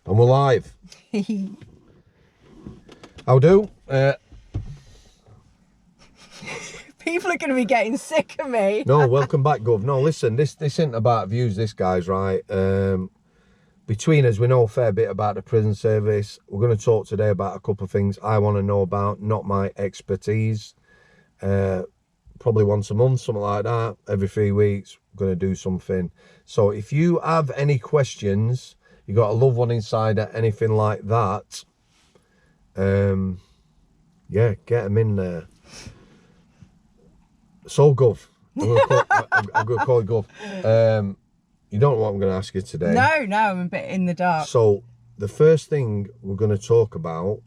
And we're live. How do? People are going to be getting sick of me. No, welcome back, Gov. No, listen, this isn't about views, this, guys, right? Between us, we know a fair bit about the prison service. We're going to talk today about a couple of things I want to know about, not my expertise. Probably once a month, something like that. Every 3 weeks, we're going to do something. So if you have any questions, you got a loved one inside or anything like that, yeah, get them in there. So, Gov, I'm going to call you Gov. You don't know what I'm going to ask you today. No, I'm a bit in the dark. So, the first thing we're going to talk about,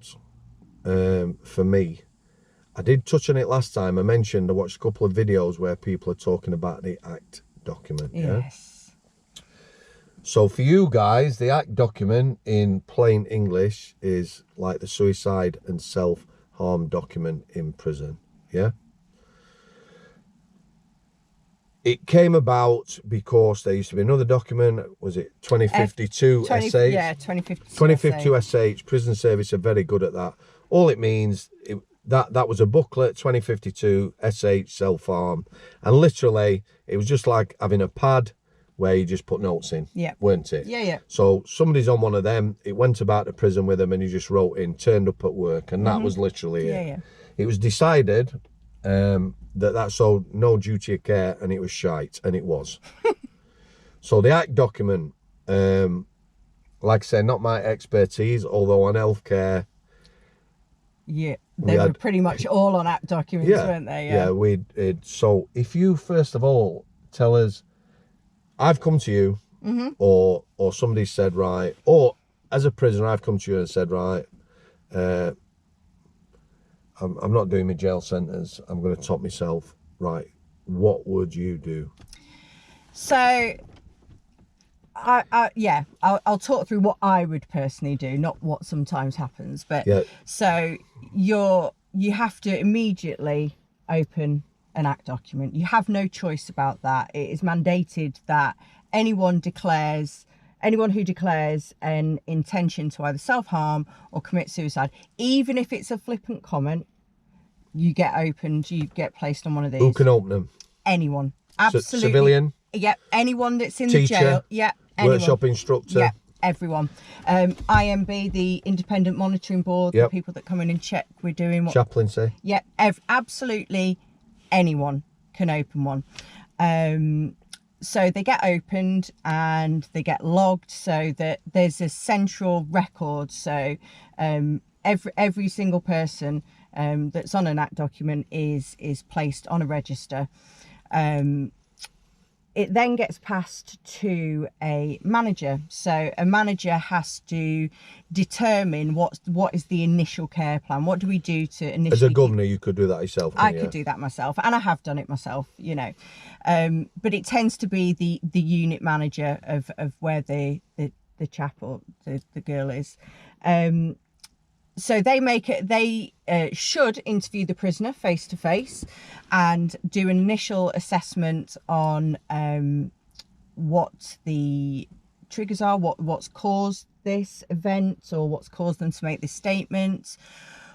for me, I did touch on it last time. I mentioned I watched a couple of videos where people are talking about the ACT document. Yes. Yeah? So for you guys, the ACT document in plain English is like the suicide and self-harm document in prison. Yeah. It came about because there used to be another document, was it 2052 SH? Yeah, 2052 2052 SH. Prison Service are very good at that. All it means, that was a booklet, 2052 SH self-harm. And literally, it was just like having a pad where you just put notes in, weren't it? Yeah. So somebody's on one of them, it went about the prison with them and he just wrote in, turned up at work, and that was literally it. Yeah. It was decided that showed no duty of care, and it was shite, and it was. So the ACT document, like I said, not my expertise, although on healthcare, yeah, they were pretty much all on ACT documents, weren't they? Yeah, so if you first of all tell us, I've come to you, or somebody said, right, or as a prisoner I've come to you and said, right, I'm not doing my jail sentence, I'm going to top myself, right, what would you do? So I'll talk through what I would personally do, not what sometimes happens, but so you have to immediately open an ACT document. You have no choice about that. It is mandated that anyone who declares an intention to either self-harm or commit suicide, even if it's a flippant comment, you get placed on one of these. Who can open them? Anyone. Absolutely. Civilian? Yep. Anyone that's in Teacher, the jail. Yeah. Anyone. Workshop instructor? Yeah. Everyone. IMB, the Independent Monitoring Board, the people that come in and check we're doing what. Chaplaincy? Yeah. Absolutely anyone can open one. So they get opened and they get logged so that there's a central record. So every single person that's on an ACT document is placed on a register. It then gets passed to a manager. So a manager has to determine what is the initial care plan. What do we do to initially... As a governor, you could do that yourself. I could do that myself, and I have done it myself, you know. But it tends to be the unit manager of where the chap or the girl is. So they should interview the prisoner face to face and do an initial assessment on what the triggers are, what's caused this event or what's caused them to make this statement,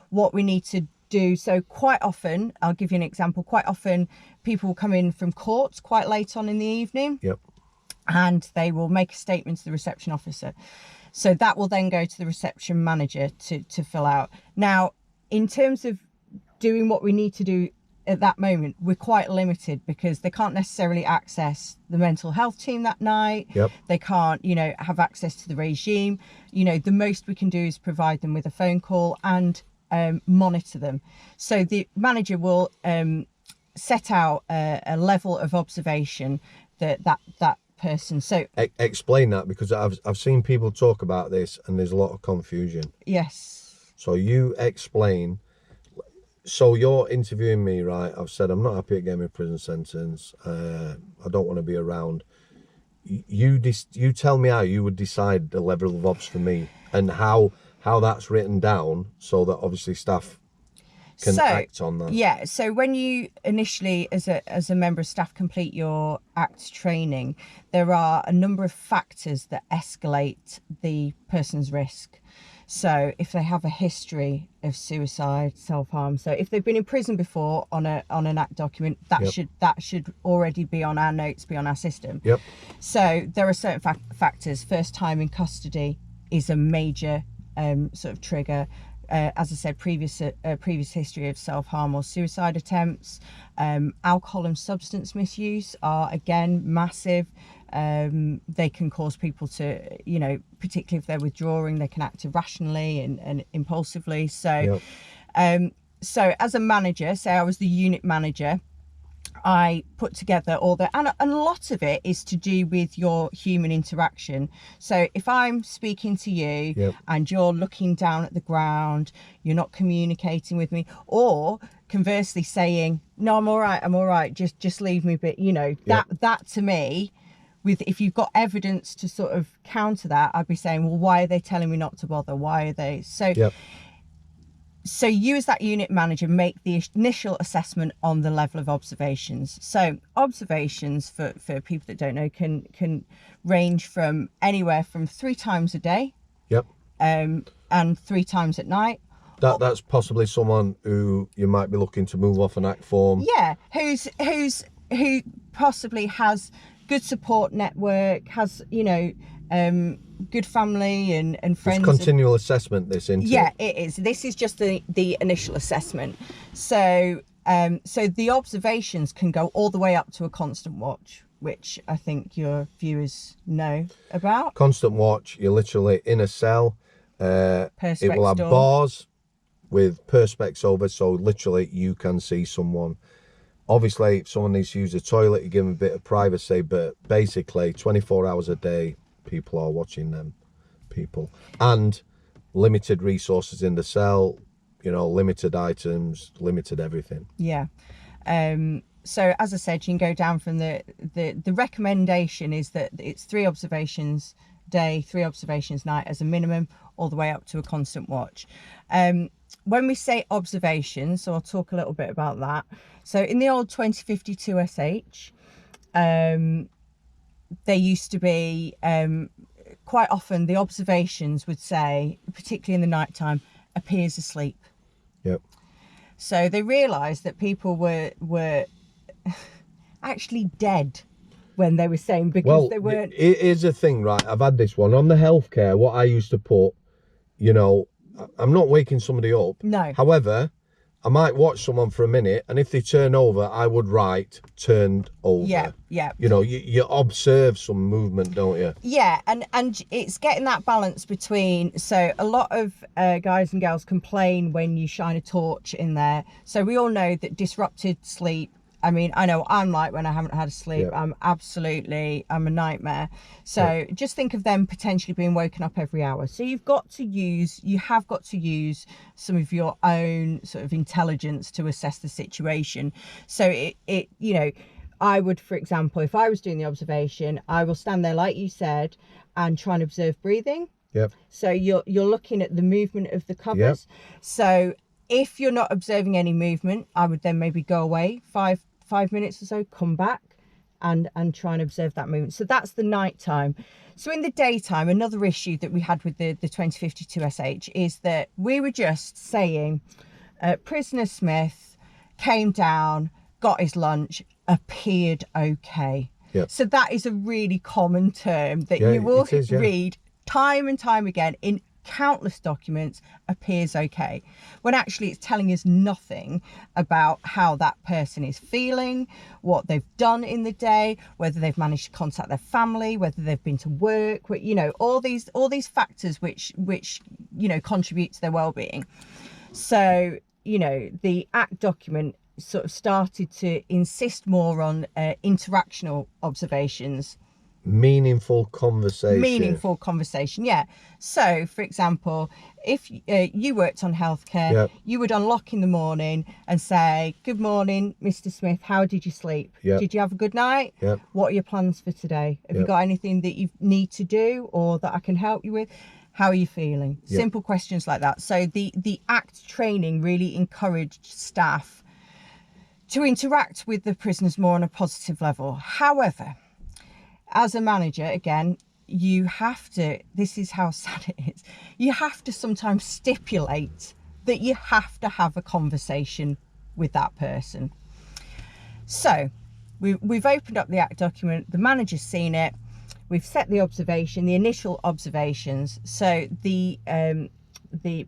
what we need to do. So quite often, I'll give you an example, quite often people will come in from court quite late on in the evening. And they will make a statement to the reception officer. So that will then go to the reception manager to fill out. Now, in terms of doing what we need to do at that moment, we're quite limited because they can't necessarily access the mental health team that night. They can't, have access to the regime. The most we can do is provide them with a phone call and monitor them. So the manager will set out a level of observation that person. So explain that, because I've seen people talk about this and there's a lot of confusion. Yes. So you explain. So you're interviewing me, right? I've said I'm not happy at getting my prison sentence. I don't want to be around. You tell me how you would decide the level of ops for me and how that's written down so that obviously staff can act on that? Yeah, so when you initially, as a member of staff, complete your ACT training, there are a number of factors that escalate the person's risk. So if they have a history of suicide, self-harm, so if they've been in prison before on an ACT document, that should already be on our notes, be on our system. Yep. So there are certain factors. First time in custody is a major sort of trigger. As I said, previous history of self-harm or suicide attempts. Alcohol and substance misuse are again massive. They can cause people to, particularly if they're withdrawing, they can act irrationally and impulsively. So, so as a manager, say I was the unit manager, I put together all the, and a lot of it is to do with your human interaction. So if I'm speaking to you and you're looking down at the ground, you're not communicating with me, or conversely saying, no, I'm all right, just leave me, but that to me, if you've got evidence to sort of counter that, I'd be saying, well, why are they telling me not to bother? Why are they? So you as that unit manager make the initial assessment on the level of observations. So observations, for people that don't know, can range from anywhere from 3 times a day and 3 times at night. That's possibly someone who you might be looking to move off an ACT form. Yeah, who possibly has good support network, has good family and friends. It's continual assessment, this, isn't it? Yeah, it is. This is just the initial assessment. So so the observations can go all the way up to a constant watch, which I think your viewers know about. Constant watch, you're literally in a cell. It will have bars with perspex over, so literally you can see someone. Obviously, if someone needs to use the toilet, you give them a bit of privacy, but basically 24 hours a day, people are watching them people. And limited resources in the cell, limited items, limited everything. Yeah. So as I said, you can go down from the recommendation is that it's 3 observations day, 3 observations night as a minimum, all the way up to a constant watch. When we say observations, so I'll talk a little bit about that. So in the old 2052 SH, there used to be quite often the observations would say, particularly in the night time, appears asleep. Yep. So they realised that people were actually dead when they were saying, because they weren't. It is a thing, right? I've had this one on the healthcare. What I used to put, I'm not waking somebody up. No. However, I might watch someone for a minute, and if they turn over, I would write turned over. Yeah. You observe some movement, don't you? Yeah, and it's getting that balance between, so a lot of guys and girls complain when you shine a torch in there. So we all know that disrupted sleep, I mean, I know I'm like when I haven't had a sleep, I'm a nightmare. So just think of them potentially being woken up every hour. So you have got to use some of your own sort of intelligence to assess the situation. So I would, for example, if I was doing the observation, I will stand there, like you said, and try and observe breathing. Yep. So you're looking at the movement of the covers. Yep. So if you're not observing any movement, I would then maybe go away 5 minutes or so, come back and try and observe that movement. So that's the night time. So in the daytime, another issue that we had with the 2052 SH is that we were just saying prisoner Smith came down, got his lunch, appeared okay. Yep. So that is a really common term that you will read time and time again in countless documents, appears okay, when actually it's telling us nothing about how that person is feeling, what they've done in the day, whether they've managed to contact their family, whether they've been to work, all these factors which contribute to their well-being. So the ACT document sort of started to insist more on interactional observations. Meaningful conversation, yeah. So for example, if you worked on healthcare, you would unlock in the morning and say, good morning, Mr. Smith, how did you sleep? Did you have a good night? What are your plans for today? Have you got anything that you need to do or that I can help you with? How are you feeling? Yep. Simple questions like that. So the ACT training really encouraged staff to interact with the prisoners more on a positive level. However, as a manager, again, you have to, this is how sad it is, you have to sometimes stipulate that you have to have a conversation with that person. So we've opened up the ACT document, the manager's seen it, we've set the observation, the initial observations. So the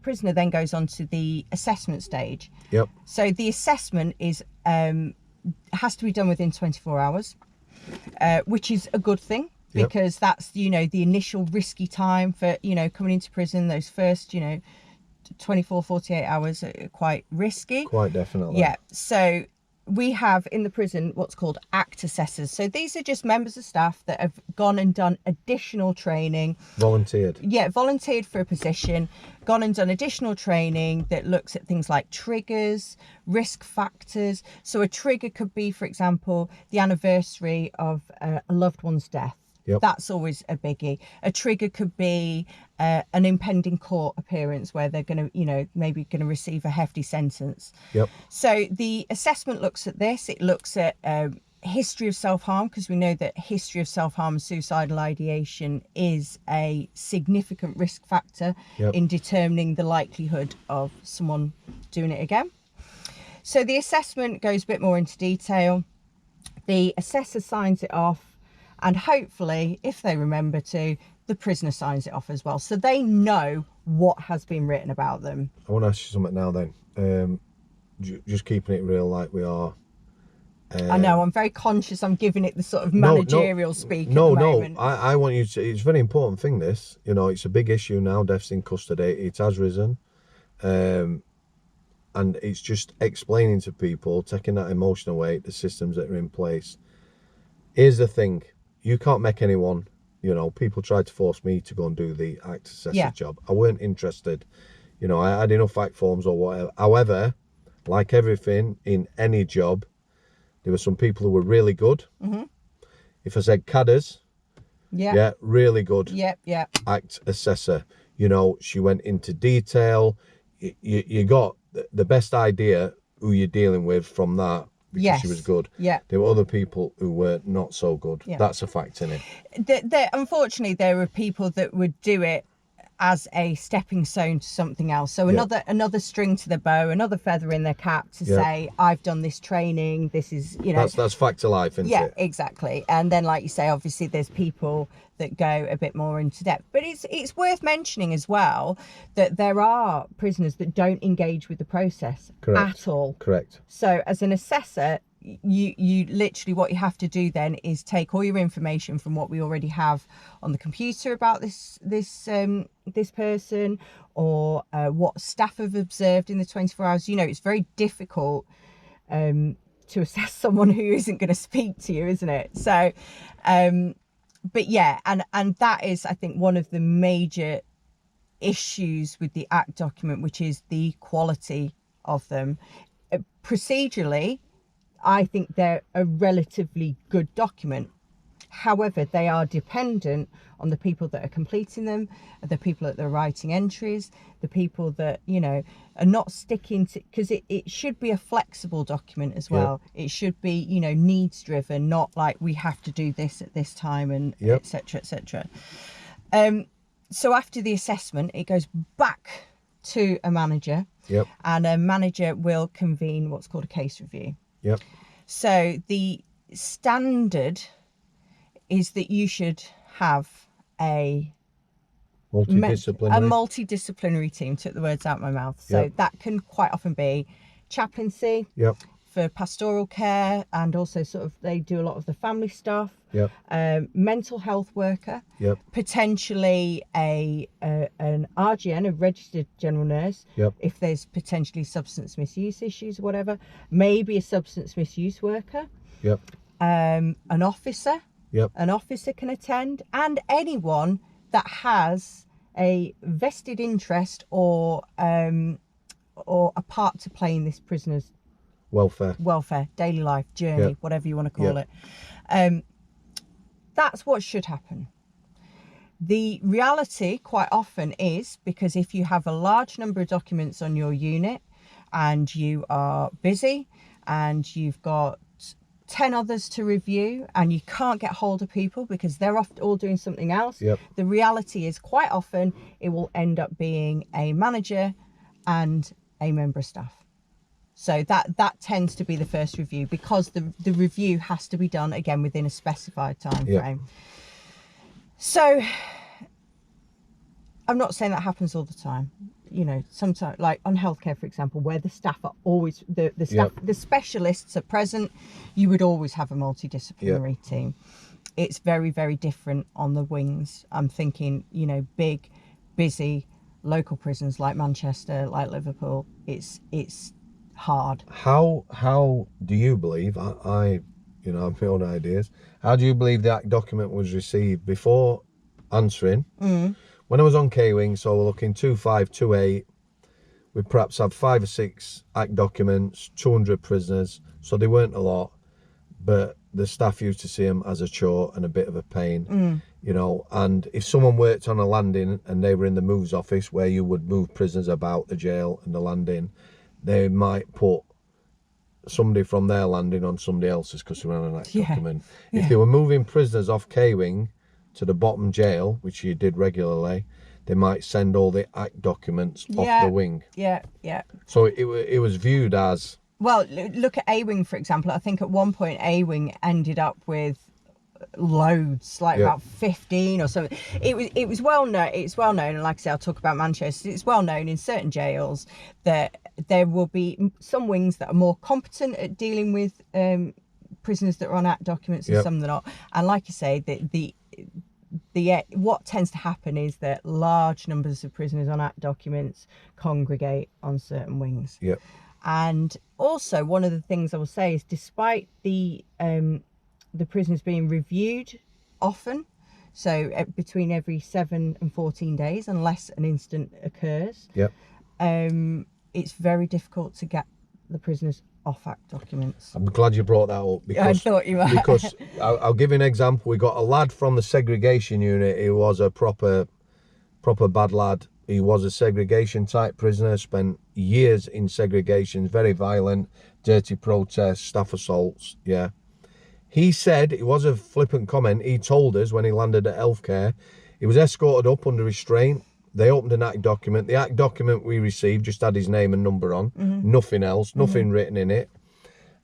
prisoner then goes on to the assessment stage. Yep. So the assessment is has to be done within 24 hours, which is a good thing, because that's, you know, the initial risky time for, you know, coming into prison. Those first, you know, 24, 48 hours are quite risky. Quite definitely. Yeah. So we have in the prison what's called ACT assessors. So these are just members of staff that have gone and done additional training. Volunteered. Yeah, volunteered for a position, gone and done additional training that looks at things like triggers, risk factors. So a trigger could be, for example, the anniversary of a loved one's death. Yep. That's always a biggie. A trigger could be an impending court appearance where they're going to, you know, maybe going to receive a hefty sentence. Yep. So the assessment looks at this. It looks at history of self-harm, because we know that history of self-harm and suicidal ideation is a significant risk factor in determining the likelihood of someone doing it again. So the assessment goes a bit more into detail. The assessor signs it off. And hopefully, if they remember to, the prisoner signs it off as well. So they know what has been written about them. I want to ask you something now then. Just keeping it real like we are. I know, I'm very conscious I'm giving it the sort of managerial speak at the moment. I want you to, it's a very important thing, this. You know, it's a big issue now, deaths in custody. It has risen. And it's just explaining to people, taking that emotional weight, the systems that are in place. Here's the thing. You can't make anyone, you know, people tried to force me to go and do the ACT assessor job. I weren't interested. You know, I had enough ACT forms or whatever. However, like everything in any job, there were some people who were really good. If I said CADers, really good. ACT assessor. You know, she went into detail. You got the best idea who you're dealing with from that. Because she was good. There were other people who were not so good. That's a fact, isn't it? Unfortunately, there were people that would do it as a stepping stone to something else. So another string to the bow, another feather in their cap to say, I've done this training. This is, you know. That's fact to life, isn't it? Yeah, exactly. And then, like you say, obviously there's people that go a bit more into depth. But it's worth mentioning as well that there are prisoners that don't engage with the process at all. Correct. So as an assessor, you literally, what you have to do then is take all your information from what we already have on the computer about this person, or what staff have observed in the 24 hours. You know, it's very difficult to assess someone who isn't going to speak to you, isn't it? So but yeah, and that is, I think, one of the major issues with the ACT document, which is the quality of them. Procedurally, I think they're a relatively good document. However, they are dependent on the people that are completing them, the people that are writing entries, the people that, you know, are not sticking to, because it should be a flexible document as well. It should be, you know, needs driven, not like we have to do this at this time and etc. etc. So after the assessment, it goes back to a manager, and a manager will convene what's called a case review. So the standard is that you should have a multidisciplinary team. Took the words out of my mouth. So that can quite often be chaplaincy for pastoral care, and also sort of they do a lot of the family stuff. Mental health worker. Potentially an RGN, a registered general nurse. If there's potentially substance misuse issues or whatever, maybe a substance misuse worker. An officer. An officer can attend, and anyone that has a vested interest or a part to play in this prisoner's welfare, daily life, journey, whatever you want to call it. That's what should happen. The reality quite often is, because if you have a large number of documents on your unit and you are busy and you've got 10 others to review and you can't get hold of people because they're off all doing something else, the reality is quite often it will end up being a manager and a member of staff. So that tends to be the first review, because the review has to be done again within a specified time frame. So I'm not saying that happens all the time. You know, sometimes, like on healthcare, for example, where the staff are always, the staff, the specialists are present, you would always have a multidisciplinary team. It's very, very different on the wings. I'm thinking, you know, big, busy local prisons like Manchester, like Liverpool. It's hard. How do you believe, I you know, I've my own ideas, how do you believe that document was received? Before answering, when I was on K-Wing, so we're looking 2528, we perhaps have 5 or 6 act documents, 200 prisoners, so they weren't a lot, but the staff used to see them as a chore and a bit of a pain, you know. And if someone worked on a landing and they were in the moves office where you would move prisoners about the jail and the landing, they might put somebody from their landing on somebody else's because they were on an act document. If they were moving prisoners off K-Wing to the bottom jail, which you did regularly, they might send all the act documents off the wing. So it was viewed as... Well, look at A-Wing, for example. I think at one point A-Wing ended up with loads, like about 15 or something. It was well known. It's well known, and like I say, I'll talk about Manchester. It's well known in certain jails that there will be some wings that are more competent at dealing with prisoners that are on act documents and some that are not. And like I say, the what tends to happen is that large numbers of prisoners on act documents congregate on certain wings. And also, one of the things I will say is, despite the prisoners being reviewed often, so between every 7 and 14 days, unless an incident occurs, it's very difficult to get the prisoners off act documents. I'm glad you brought that up, because I thought you might. Because I'll give you an example. We got a lad from the segregation unit. He was a proper bad lad. He was a segregation type prisoner, spent years in segregation, very violent, dirty protests, staff assaults. He said, it was a flippant comment, he told us when he landed at healthcare, he was escorted up under restraint. They opened an act document. The act document we received just had his name and number on, nothing else, nothing written in it.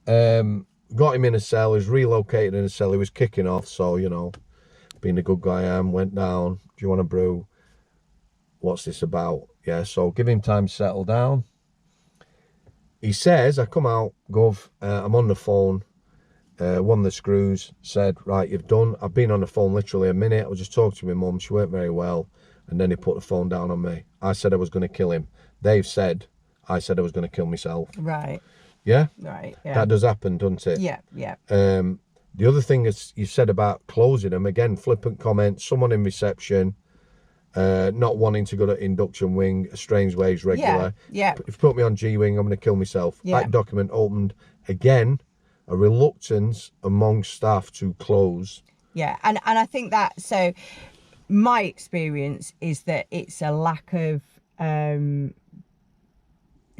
Got him in a cell, he was relocated in a cell, he was kicking off, so, you know, being the good guy I am, went down, do you want a brew? What's this about? So give him time to settle down. He says, I come out, Gov, I'm on the phone, one of the screws said, right, you've done. I've been on the phone literally a minute, I was just talking to my mum, she weren't very well. And then he put the phone down on me. I said I was going to kill him. They've said I said I was going to kill myself. Right. Right. That does happen, doesn't it? The other thing is you said about closing them, again, flippant comment, someone in reception, not wanting to go to induction wing, a Strangeways regular. If you put me on G wing, I'm going to kill myself. That document opened. Again, a reluctance among staff to close. And I think that, so my experience is that it's a lack of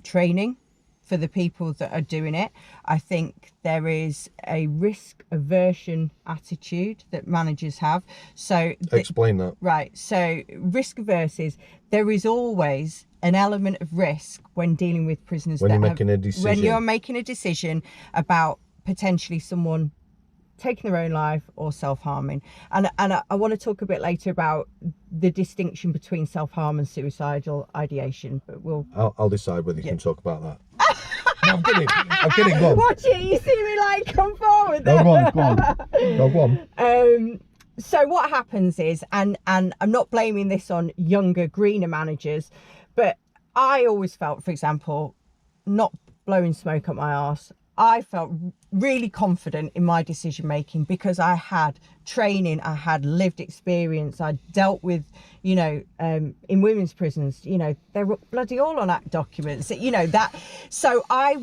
training for the people that are doing it. I think there is a risk aversion attitude that managers have. So explain that. Right. So risk averse is, there is always an element of risk when dealing with prisoners. When you're making a decision. When you're making a decision about potentially someone taking their own life or self-harming. And I want to talk a bit later about the distinction between self-harm and suicidal ideation, but I'll decide whether you can talk about that. No, I'm kidding, go on. Watch it, you see me like come forward there. No, go on. So what happens is, and I'm not blaming this on younger, greener managers, but I always felt, for example, not blowing smoke up my arse, I felt really confident in my decision making because I had training, I had lived experience, I dealt with, you know, in women's prisons, you know, they were bloody all on act documents, you know, that. So I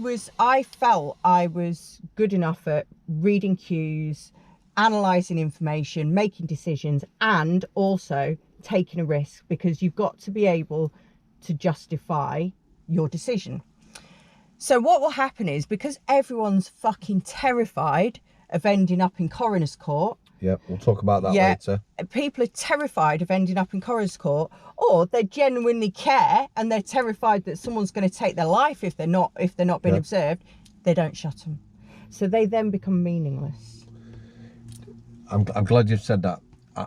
felt I was good enough at reading cues, analysing information, making decisions, and also taking a risk, because you've got to be able to justify your decision. So what will happen is, because everyone's fucking terrified of ending up in coroner's court. Yeah, we'll talk about that later. People are terrified of ending up in coroner's court, or they genuinely care and they're terrified that someone's going to take their life if they're not being observed. They don't shut them, so they then become meaningless. I'm glad you've said that.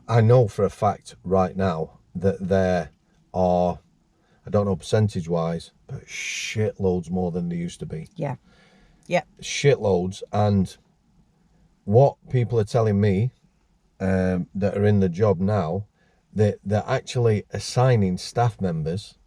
I know for a fact right now that there are, I don't know percentage wise, but shitloads more than there used to be. Yeah. Shitloads. And what people are telling me that are in the job now, they're actually assigning staff members,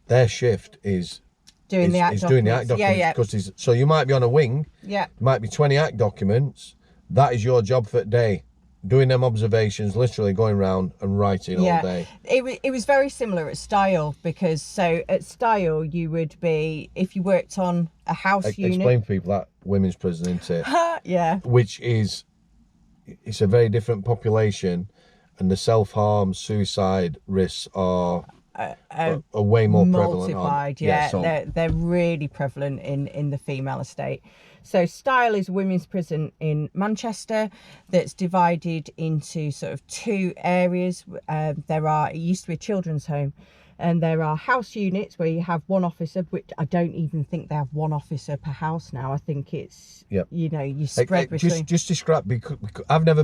their shift is doing the act documents. Because so you might be on a wing, there might be 20 act documents, that is your job for the day, doing them observations, literally going around and writing all day. It was very similar at Styal, because so at Styal you would be, if you worked on a house unit. Explain to people that women's prison, isn't it? Yeah. Which is, it's a very different population, and the self-harm, suicide risks are way more multiplied, prevalent. So they're really prevalent in the female estate. So Styal is a women's prison in Manchester that's divided into sort of two areas. It used to be a children's home, and there are house units where you have one officer, which I don't even think they have one officer per house now. I think it's, you spread between. Just describe, because I've never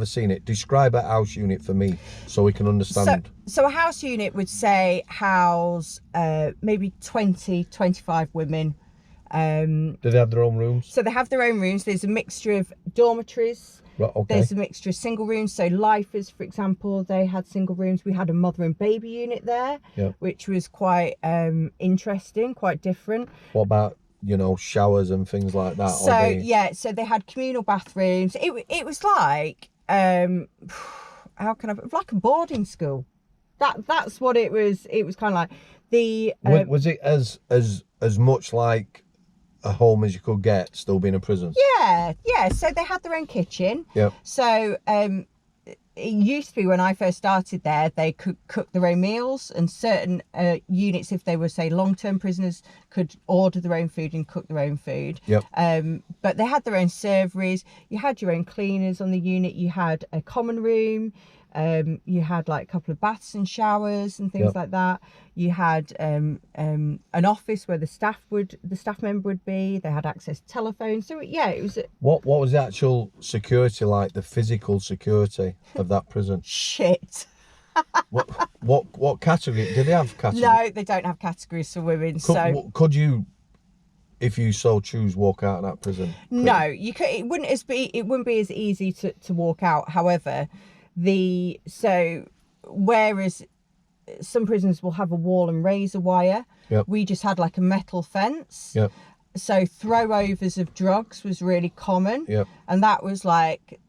seen it. Describe a house unit for me so we can understand. So a house unit would say house maybe 20, 25 women. Do they have their own rooms? So they have their own rooms. There's a mixture of dormitories. Right, okay. There's a mixture of single rooms. So lifers, for example, they had single rooms. We had a mother and baby unit there, which was quite interesting, quite different. What about, showers and things like that? So they had communal bathrooms. It was like, like a boarding school. That's what it was. It was kind of like was it as much like a home as you could get, still being a prison? Yeah. So they had their own kitchen. Yeah. So it used to be, when I first started there, they could cook their own meals, and certain units, if they were, say, long-term prisoners, could order their own food and cook their own food. Yep. But they had their own serveries. You had your own cleaners on the unit. You had a common room. You had like a couple of baths and showers and things like that. You had an office where the staff member would be. They had access to telephone. So it was. What was the actual security like? The physical security of that prison? Shit. What category? Do they have categories? No, they don't have categories for women. Could you, if you so choose, walk out of that prison? No, you could. It wouldn't be as easy to walk out. However, whereas some prisons will have a wall and razor wire, we just had like a metal fence. So throwovers of drugs was really common, and that was like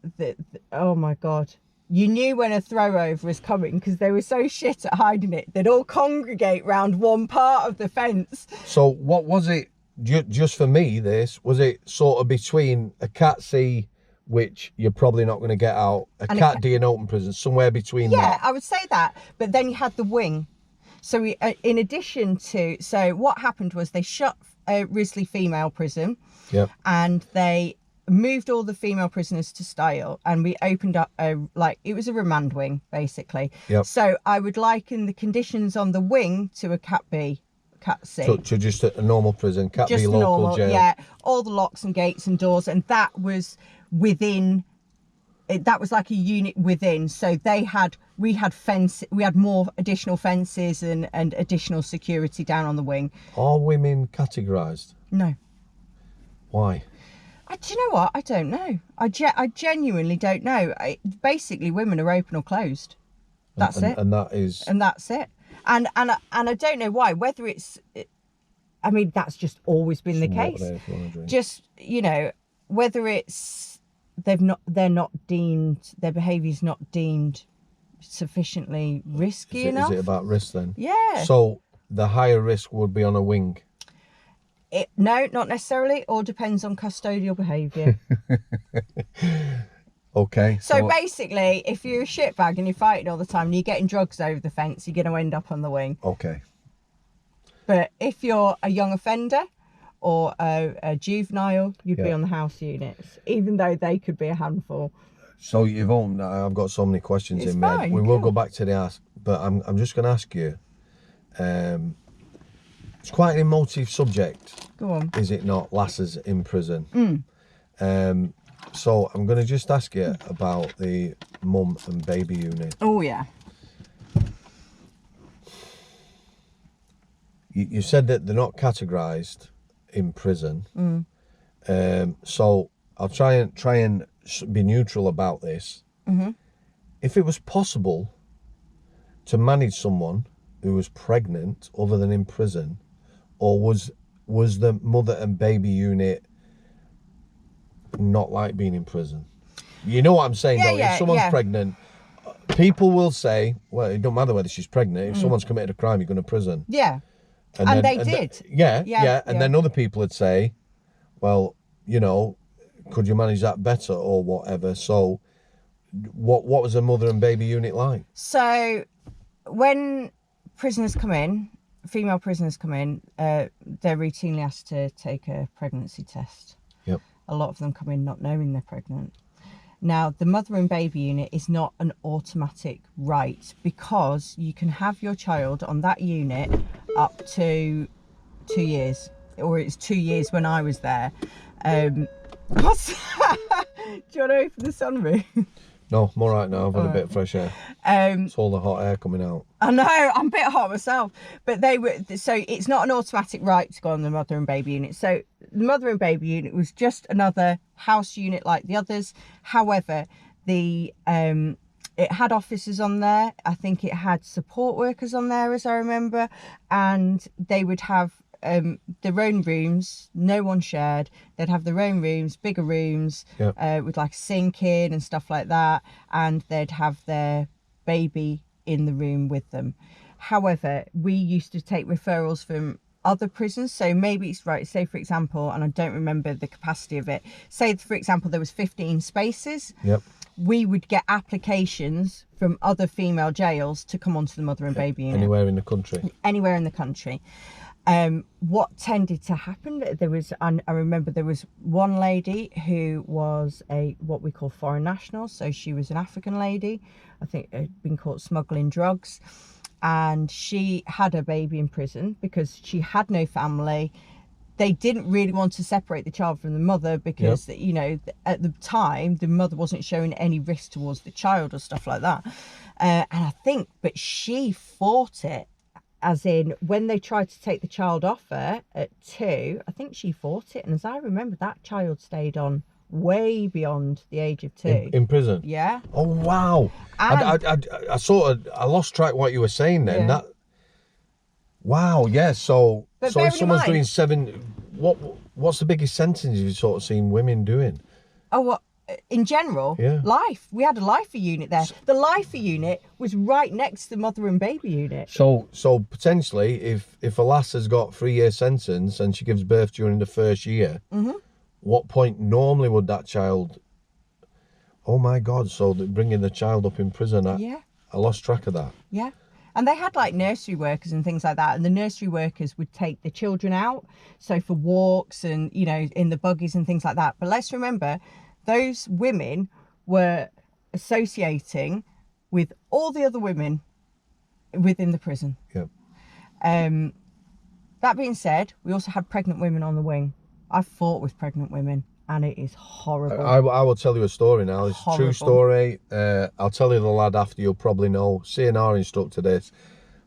oh my god, you knew when a throwover was coming because they were so shit at hiding it. They'd all congregate round one part of the fence. So what was it? Just for me, was it sort of between a Cat C, which you're probably not going to get out, a Cat D in open prison, somewhere between that? Yeah, I would say that. But then you had the wing. So in addition to, what happened was they shut Risley female prison, and they moved all the female prisoners to Styal, and we opened up it was a remand wing basically. So I would liken the conditions on the wing to a Cat B. Cat C. To just a normal prison, Cat B local jail. Yeah, all the locks and gates and doors, and that was within. That was like a unit within. So we had more additional fences and additional security down on the wing. Are women categorised? No. Why? Do you know what? I don't know. I genuinely don't know. Basically, women are open or closed. That's it. And that is. And that's it. And I don't know why. Whether it's, I mean, that's just always been the case. Just whether it's they're not deemed, their behaviour's not deemed sufficiently risky enough. Is it about risk then? Yeah. So the higher risk would be on a wing. No, not necessarily. All depends on custodial behaviour. Okay. So basically, if you're a shitbag and you're fighting all the time and you're getting drugs over the fence, you're going to end up on the wing. Okay. But if you're a young offender or a juvenile, you'd be on the house units, even though they could be a handful. So Yvonne, I've got so many questions in my head. We will go back to the ask, but I'm just going to ask you. It's quite an emotive subject. Go on. Is it not? Lasses in prison. So I'm going to just ask you about the mum and baby unit. Oh yeah. You said that they're not categorised in prison. So I'll try and be neutral about this. If it was possible to manage someone who was pregnant other than in prison, or was the mother and baby unit not like being in prison? You know what I'm saying, though? If someone's pregnant, people will say, well, it don't matter whether she's pregnant. If someone's committed a crime, you're going to prison. Yeah. And they did. And then other people would say, well, you know, could you manage that better or whatever? So what was the mother and baby unit like? So when prisoners come in, female prisoners come in, they're routinely asked to take a pregnancy test. Yep. A lot of them come in not knowing they're pregnant. Now, the mother and baby unit is not an automatic right, because you can have your child on that unit up to 2 years, or it's 2 years when I was there. What's that? Do you want to open the sunroof? No, I'm all right now. I've had a bit of fresh air. It's all the hot air coming out. I know, I'm a bit hot myself. But so it's not an automatic right to go on the mother and baby unit. So the mother and baby unit was just another house unit like the others. However, it had officers on there. I think it had support workers on there, as I remember. And they would have their own rooms, no one shared. They'd have their own rooms, bigger rooms, with like a sink in and stuff like that, and they'd have their baby in the room with them. However, we used to take referrals from other prisons, so maybe it's right, say for example, and I don't remember the capacity of it, say for example there was 15 spaces. We would get applications from other female jails to come onto the mother and baby unit. Anywhere in the country. What tended to happen, I remember there was one lady who was what we call foreign national, so she was an African lady, I think had been caught smuggling drugs, and she had a baby in prison because she had no family. They didn't really want to separate the child from the mother because, you know, at the time, the mother wasn't showing any risk towards the child or stuff like that. And I think, but she fought it. As in, when they tried to take the child off her at 2, I think she fought it. And as I remember, that child stayed on way beyond the age of 2. In prison? Yeah. Oh, wow. I lost track what you were saying then. Yeah. Wow, yeah. So if someone's doing 7, what's the biggest sentence you've sort of seen women doing? Oh, well, in general, life. We had a lifer unit there. The lifer unit was right next to the mother and baby unit. So potentially, if a lass has got 3-year sentence and she gives birth during the first year, what point normally would that child? Oh my God! So bringing the child up in prison. I lost track of that. Yeah. And they had like nursery workers and things like that. And the nursery workers would take the children out. So for walks and, you know, in the buggies and things like that. But let's remember, those women were associating with all the other women within the prison. Yep. That being said, we also had pregnant women on the wing. I've fought with pregnant women and it is horrible. I will tell you a story now. It's a true story. I'll tell you the lad after, you'll probably know. CNR instructor this.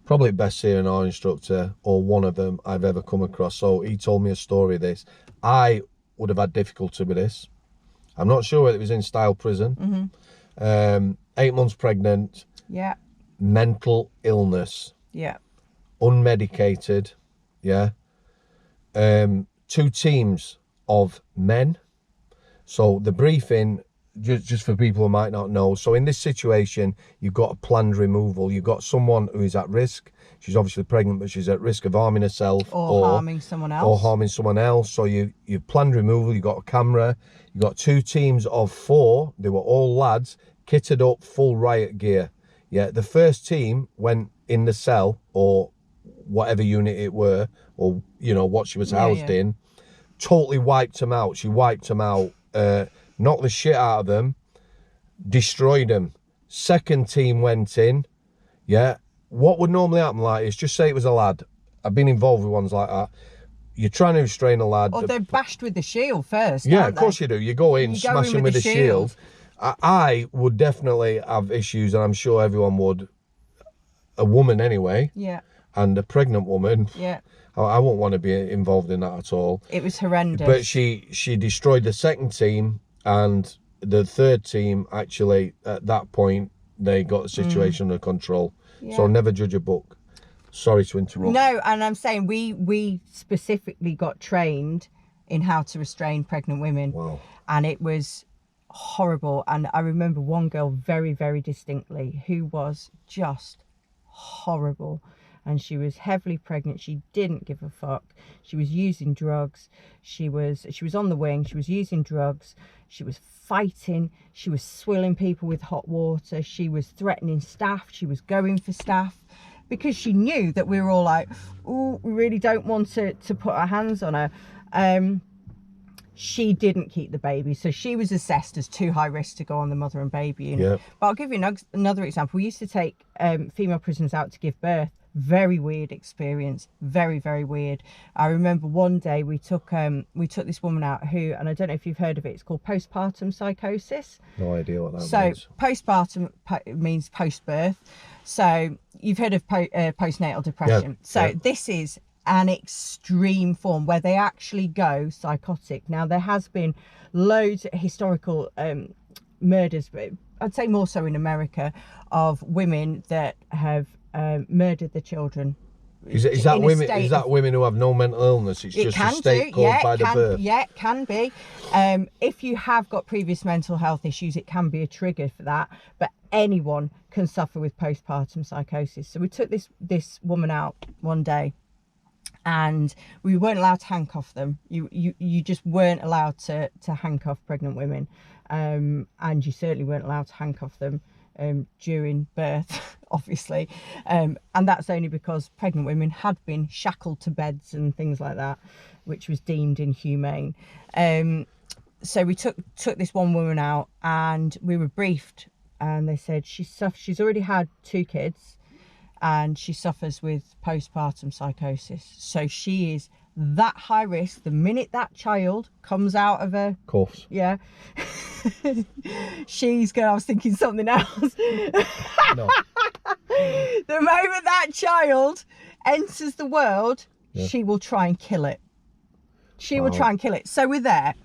Probably best CNR instructor, or one of them I've ever come across. So he told me a story of this. I would have had difficulty with this. I'm not sure whether it was in Styal prison. 8 months pregnant. Yeah. Mental illness. Yeah. Unmedicated. Yeah. 2 teams of men. So the briefing just for people who might not know. So in this situation, you've got a planned removal. You've got someone who is at risk. She's obviously pregnant, but she's at risk of harming herself or harming someone else. Or harming someone else. So you've planned removal. You've got a camera. You've got 2 teams of 4. They were all lads, kitted up, full riot gear. Yeah, the first team went in the cell or whatever unit it were, or you know what she was housed in. Totally wiped them out. She wiped them out. Knocked the shit out of them, destroyed them. Second team went in. Yeah, what would normally happen, like, is just say it was a lad. I've been involved with ones like that. You're trying to restrain a lad. Or they're bashed with the shield first. Yeah, of course you do. You go in, smash him with the shield. I would definitely have issues, and I'm sure everyone would. A woman anyway. Yeah. And a pregnant woman. Yeah. I wouldn't want to be involved in that at all. It was horrendous. But she destroyed the second team, and the third team, actually, at that point, they got the situation under control. Yeah. So never judge a book. Sorry to interrupt. No, and I'm saying we specifically got trained in how to restrain pregnant women. Wow. And it was horrible. And I remember one girl very, very distinctly who was just horrible. And she was heavily pregnant. She didn't give a fuck. She was using drugs. She was on the wing. She was using drugs. She was fighting. She was swilling people with hot water. She was threatening staff. She was going for staff because she knew that we were all like, oh, we really don't want to put our hands on her. She didn't keep the baby, so she was assessed as too high risk to go on the mother and baby unit. Yep. But I'll give you another example. We used to take female prisoners out to give birth. Very weird experience. Very, very weird. I remember one day we took this woman out who, and I don't know if you've heard of it, it's called postpartum psychosis. No idea what that means. So postpartum means post-birth. So you've heard of postnatal depression. Yeah, so this is an extreme form where they actually go psychotic. Now there has been loads of historical murders, but I'd say more so in America, of women that have murdered the children. Is that women who have no mental illness? It's just a state caused by the birth. Yeah, it can be. If you have got previous mental health issues, it can be a trigger for that. But anyone can suffer with postpartum psychosis. So we took this woman out one day, and we weren't allowed to handcuff them. You just weren't allowed to handcuff pregnant women, and you certainly weren't allowed to handcuff them during birth, obviously, and that's only because pregnant women had been shackled to beds and things like that, which was deemed inhumane. So we took this one woman out, and we were briefed, and they said she's already had 2 kids, and she suffers with postpartum psychosis. So she is that high risk. The minute that child comes out of her cuffs, yeah, she's going. I was thinking something else. No. The moment that child enters the world, she will try and kill it. She will try and kill it. So we're there.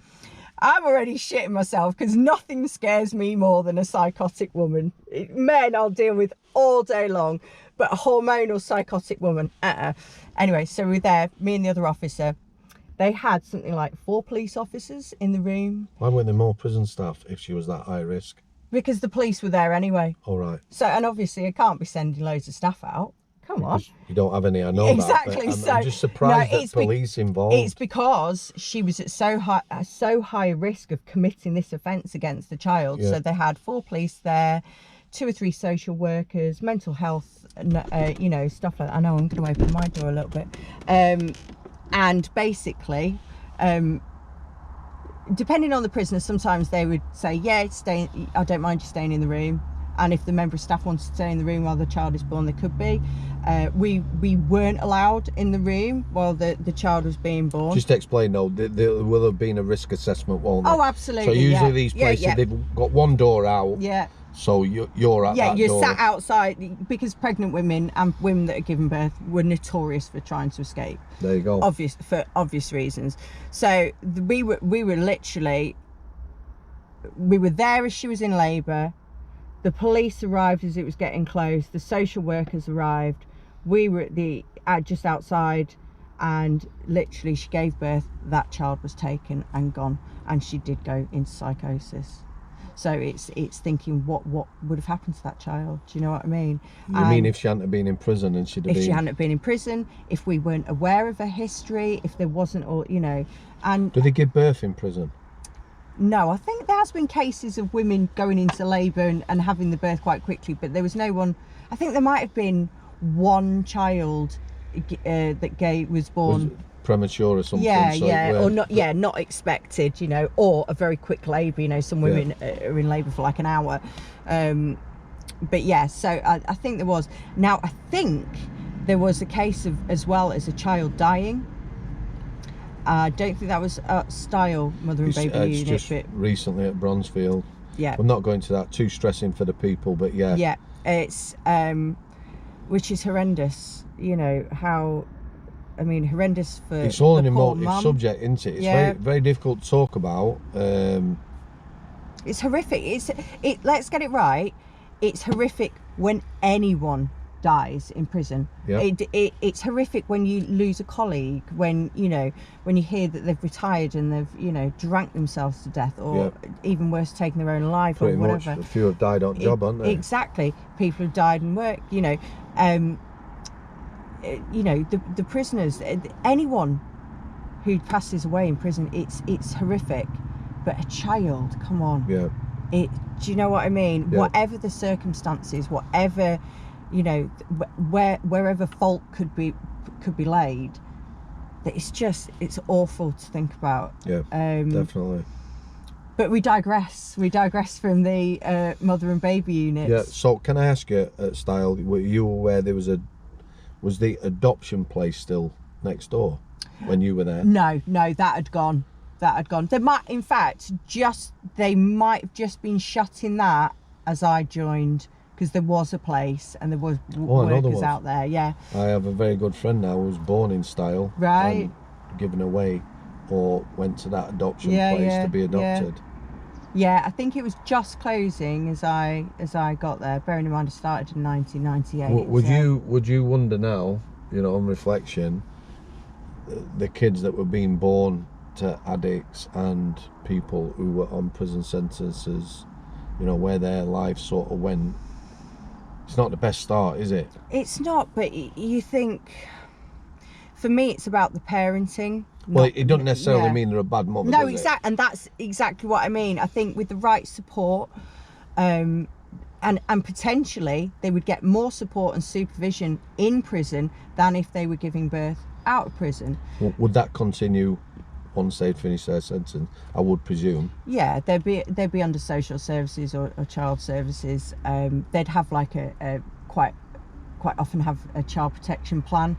I'm already shitting myself because nothing scares me more than a psychotic woman. Men I'll deal with all day long, but a hormonal psychotic woman, Anyway, so we're there, me and the other officer. They had something like 4 police officers in the room. Why weren't there more prison staff if she was that high risk? Because the police were there anyway. All right. So, and obviously I can't be sending loads of staff out. Come on. You don't have any, I know exactly. That. But I'm just surprised that police involved. It's because she was at so high risk of committing this offence against the child. Yeah. So they had 4 police there, 2 or 3 social workers, mental health, stuff like that. I know I'm going to open my door a little bit. And basically, depending on the prisoner, sometimes they would say, yeah, I don't mind you staying in the room. And if the member of staff wants to stay in the room while the child is born, they could be. We weren't allowed in the room while the child was being born. Just explain, though, there will have been a risk assessment, won't there? Oh, absolutely. So usually these places, they've got one door out. Yeah. So you're at that door. Yeah, you're sat outside, because pregnant women and women that are giving birth were notorious for trying to escape. There you go. For obvious reasons. So we were literally, we were there as she was in labour. The police arrived as it was getting close. The social workers arrived. We were just outside, and literally she gave birth. That child was taken and gone, and she did go into psychosis. So it's thinking what would have happened to that child. Do you know what I mean? You mean if she hadn't have been in prison and she'd have been... If she hadn't been in prison, if we weren't aware of her history, if there wasn't, or you know, and... Do they give birth in prison? No, I think there has been cases of women going into labour and having the birth quite quickly, but there was no one... I think there might have been one child that was born... premature or something. Yeah, so yeah, or not, yeah, not expected, you know, or a very quick labour, you know, some women are in labour for like an hour. But yeah, so I think there was. Now, I think there was a case of, as well as a child dying. I don't think that was Styal Mother and Baby Unit. Just but recently at Bronzefield. Yeah. I'm not going to that, too stressing for the people, but yeah. Yeah, it's, which is horrendous, you know, how... I mean, horrendous for it's all the an emotive mum. subject, isn't it? It's very, very difficult to talk about. It's horrific. Let's get it right. It's horrific when anyone dies in prison. Yeah. It's horrific when you lose a colleague, when you hear that they've retired and they've drank themselves to death, or even worse, taken their own life. Pretty or whatever. Much, a few have died on job, haven't they? Exactly. People have died in work. The prisoners, anyone who passes away in prison, it's horrific. But a child, come on. Yeah. Do you know what I mean? Yeah. Whatever the circumstances, whatever, wherever fault could be laid, it's awful to think about. Yeah, definitely. But we digress from the mother and baby units. Yeah, so can I ask you, Styal, were you aware there was the adoption place still next door when you were there? No, that had gone. They might have just been shutting that as I joined, because there was a place and there was workers out there. Yeah. I have a very good friend now who was born in Styal. Right. And given away or went to that adoption place to be adopted. Yeah, I think it was just closing as I got there. Bearing in mind I started in 1998. Would you wonder now, on reflection, the kids that were being born to addicts and people who were on prison sentences, where their life sort of went? It's not the best start, is it? It's not, but you think, for me, it's about the parenting. Well, it doesn't necessarily mean they're a bad mother. No, exactly, and that's exactly what I mean. I think with the right support, and potentially they would get more support and supervision in prison than if they were giving birth out of prison. Would that continue once they'd finished their sentence? I would presume. Yeah, they'd be under social services or child services. They'd have like a quite often have a child protection plan.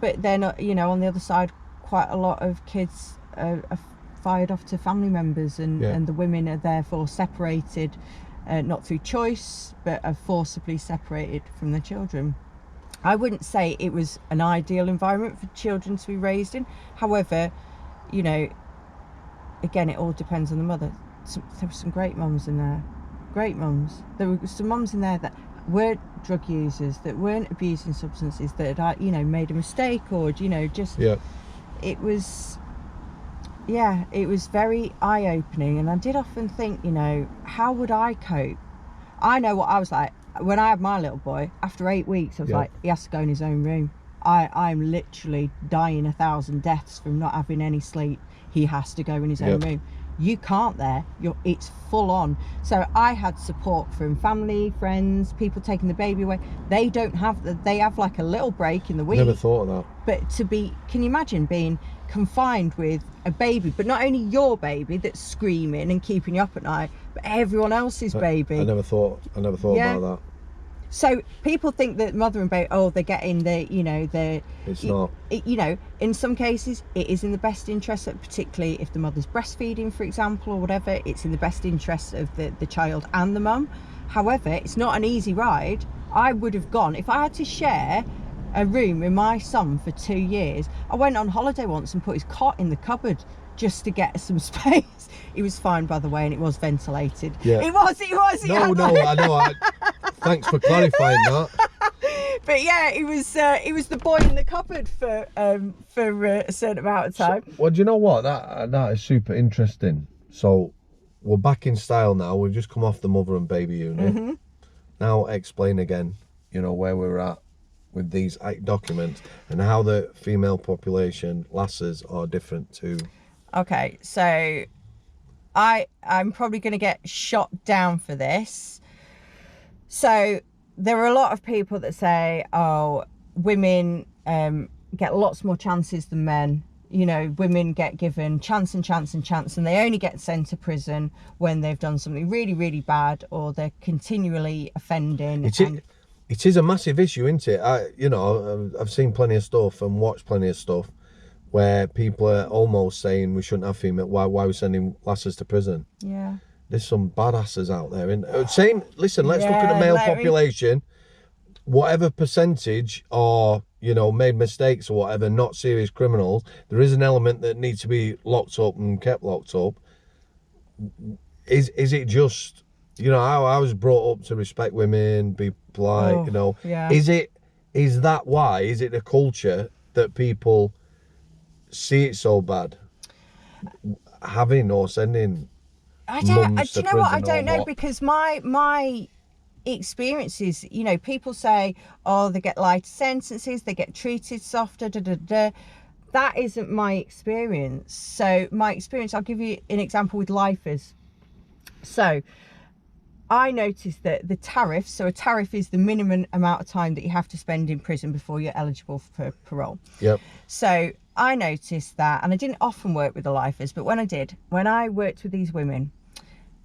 But then, on the other side, quite a lot of kids are fired off to family members, and the women are therefore separated, not through choice, but are forcibly separated from the children. I wouldn't say it was an ideal environment for children to be raised in. However, again, it all depends on the mother. There were some great mums in there. Great mums. There were some mums in there that weren't drug users, that weren't abusing substances, that had, made a mistake, or it was very eye-opening. And I did often think, how would I cope? I know what I was like when I had my little boy. After 8 weeks, I was like, he has to go in his own room. I'm literally dying 1,000 deaths from not having any sleep. He has to go in his own room. You can't there. It's full on. So I had support from family, friends, people taking the baby away. They don't have they have like a little break in the week. Never thought of that. But can you imagine being confined with a baby, but not only your baby that's screaming and keeping you up at night, but everyone else's baby. I never thought about that. So people think that mother and baby, they're getting it's not. In some cases it is in the best interest, particularly if the mother's breastfeeding, for example, or whatever, it's in the best interest of the child and the mum. However, it's not an easy ride. I would have gone, if I had to share a room with my son for 2 years. I went on holiday once and put his cot in the cupboard just to get some space. It was fine, by the way, and it was ventilated. Yeah. It was. No, I know. Thanks for clarifying that. But yeah, it was the boy in the cupboard for a certain amount of time. Well, do you know what? That is super interesting. So we're back in Styal now. We've just come off the mother and baby unit. Now explain again, you know, where we're at with these documents and how the female population, lasses, are different to... Okay, so I'm probably going to get shot down for this. So there are a lot of people that say, oh, women get lots more chances than men. You know, women get given chance and chance and chance, and they only get sent to prison when they've done something really, really bad, or they're continually offending. It is a massive issue, isn't it? You know, I've seen plenty of stuff and watched plenty of stuff where people are almost saying we shouldn't have female. Why are we sending lasses to prison? Yeah. There's some badasses out there. Listen, let's look at the male population. Whatever percentage are, you know, made mistakes or whatever, not serious criminals, there is an element that needs to be locked up and kept locked up. Is it just, you know, I was brought up to respect women, be polite, you know. Yeah. Is that why? Is it a culture that people see it so bad? Having or sending do you know what? I don't know, what? because my experiences, you know, people say, oh, they get lighter sentences, they get treated softer, That isn't my experience. So my experience, I'll give you an example with lifers. So I noticed that the tariff, so a tariff is the minimum amount of time that you have to spend in prison before you're eligible for parole. Yep. So I noticed that, and I didn't often work with the lifers, but when I did, when I worked with these women,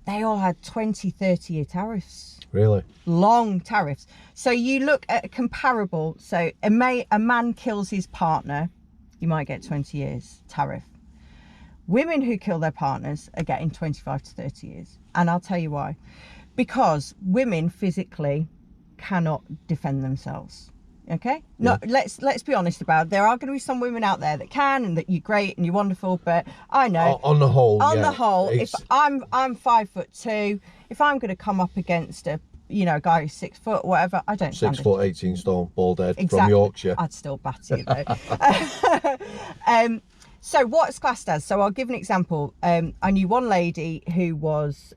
they all had 20, 30 year tariffs. Really? Long tariffs. So you look at a comparable, so a man kills his partner, you might get 20 years tariff. Women who kill their partners are getting 25 to 30 years. And I'll tell you why. Because women physically cannot defend themselves. Okay? Yeah. No, let's be honest about it. There are going to be some women out there that can, and that you're great and you're wonderful, but I know on the whole, the whole, if I'm 5'2", if I'm going to come up against a guy who's 6 foot, whatever, I don't stand 6 foot, 18 stone, bald head, exactly. from Yorkshire. I'd still bat you though. So what's classed as? So I'll give an example. I knew one lady who was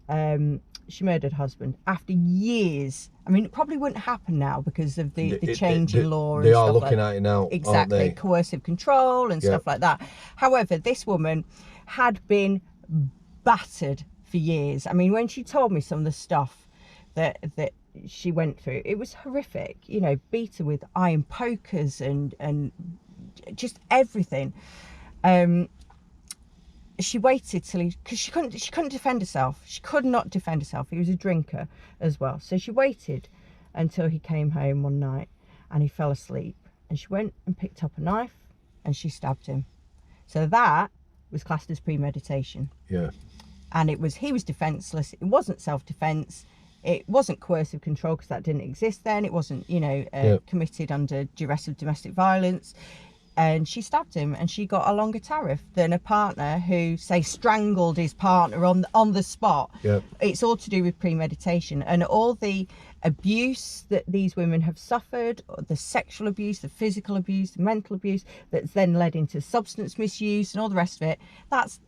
she murdered her husband after years. I mean, it probably wouldn't happen now because of the change in law. They are looking at it now. Exactly, coercive control and stuff like that. However, this woman had been battered for years. I mean, when she told me some of the stuff that she went through, it was horrific. You know, beat her with iron pokers and just everything. She waited till because she couldn't defend herself. She could not defend herself. He was a drinker as well. So she waited until he came home one night and he fell asleep. And she went and picked up a knife and she stabbed him. So that was classed as premeditation. Yeah. And he was defenseless. It wasn't self-defense. It wasn't coercive control because that didn't exist then. It wasn't, committed under duress of domestic violence. And she stabbed him, and she got a longer tariff than a partner who, say, strangled his partner on the spot. Yep. It's all to do with premeditation, and all the abuse that these women have suffered, the sexual abuse, the physical abuse, the mental abuse, that's then led into substance misuse and all the rest of it. That's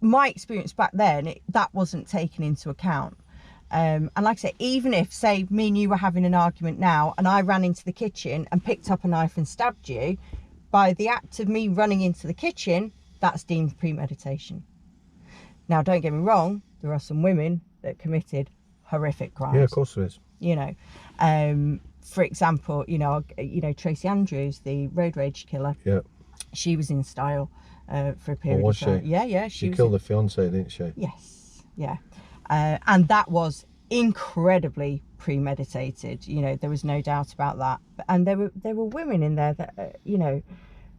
my experience back then. That wasn't taken into account. And like I say, even if, say, me and you were having an argument now, and I ran into the kitchen and picked up a knife and stabbed you, by the act of me running into the kitchen, that's deemed premeditation. Now, don't get me wrong, there are some women that committed horrific crimes. Yeah, of course there is. You know, for example, Tracy Andrews, the road rage killer. Yeah. She was in Styal for a period was of time. she? Yeah. She killed her fiance, didn't she? Yes. Yeah. And that was incredibly premeditated. You know, there was no doubt about that. And there were women in there that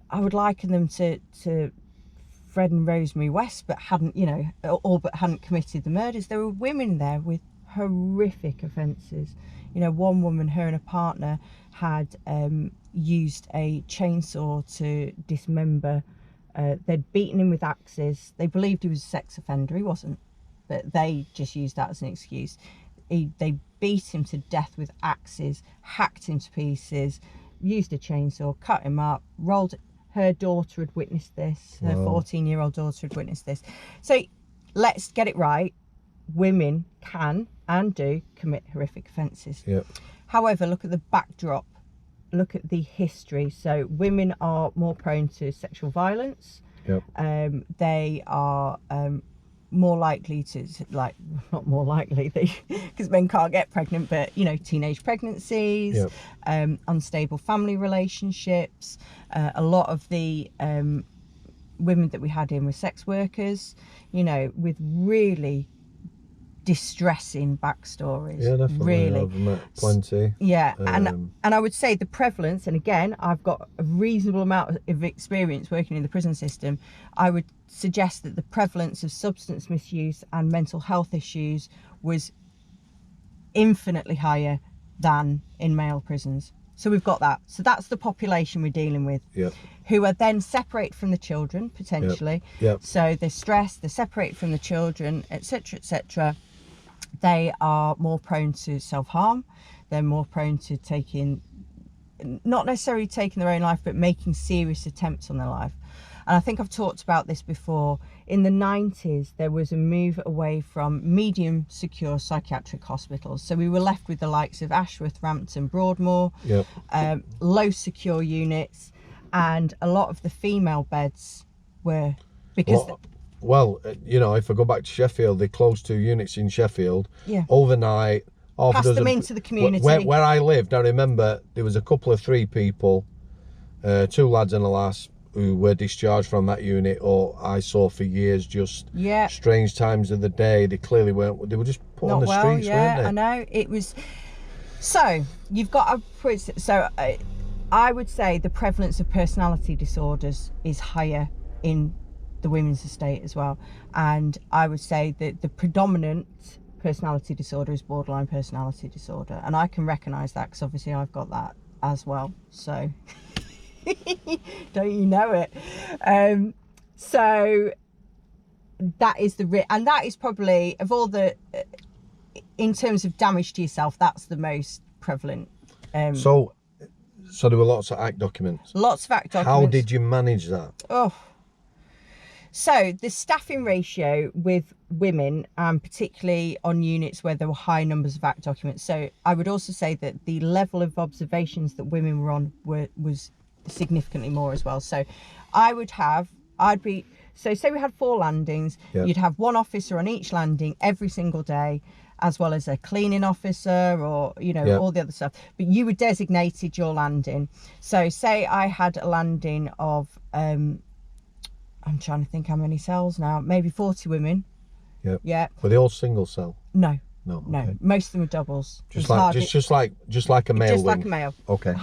I would liken them to Fred and Rosemary West, but hadn't committed the murders. There were women there with horrific offences. You know, one woman, her and a partner, had used a chainsaw to dismember. They'd beaten him with axes. They believed he was a sex offender. He wasn't, but they just used that as an excuse. They beat him to death with axes, hacked him to pieces, used a chainsaw, cut him up, rolled. Her daughter had witnessed this. Her 14-year-old daughter had witnessed this. So let's get it right. women can and do commit horrific offences. Yep. However, look at the backdrop, look at the history. So women are more prone to sexual violence. Yep. They are more likely to, like, not more likely, because men can't get pregnant, but, you know, teenage pregnancies, Yep. Unstable family relationships. A lot of the women that we had in were sex workers, you know, with really distressing backstories. Yeah, definitely. Really. I've met plenty. Yeah, and I would say the prevalence, and again, I've got a reasonable amount of experience working in the prison system, I would suggest that the prevalence of substance misuse and mental health issues was infinitely higher than in male prisons. So we've got that. So that's the population we're dealing with. Yep. Who are then separated from the children, potentially. Yep. So they're stressed, they're separated from the children, etc., etc. They are more prone to self-harm. They're more prone to not necessarily taking their own life, but making serious attempts on their life. And I think I've talked about this before. In the 90s, there was a move away from medium secure psychiatric hospitals. So we were left with the likes of Ashworth, Rampton, Broadmoor, Yep. low secure units, and a lot of the female beds were, because Well, you know, if I go back to Sheffield, they closed 2 units in Sheffield. Yeah. Overnight. Passed them into the community. Where I lived, I remember there was a couple of 3 people, 2 lads and a lass, who were discharged from that unit, or I saw for years just strange times of the day. They clearly weren't, they were just put on the streets, weren't they? I know. It was, so you've got I would say the prevalence of personality disorders is higher in the women's estate as well, and I would say that the predominant personality disorder is borderline personality disorder, and I can recognise that because obviously I've got that as well, so don't you know it? So that is and that is probably, of all the in terms of damage to yourself, that's the most prevalent. So there were lots of ACT documents. Lots of ACT documents. How did you manage that? So the staffing ratio with women, particularly on units where there were high numbers of ACT documents. So I would also say that the level of observations that women were on was significantly more as well. So so say we had 4 landings, you'd have 1 officer on each landing every single day, as well as a cleaning officer, or, you know, all the other stuff. But you were designated your landing. So say I had a landing of, I'm trying to think how many cells now, maybe 40 women. Yep. Yeah. Were they all single cell? No. No. Okay. No. Most of them were doubles. Just like a male. Just wing. like a male. Okay.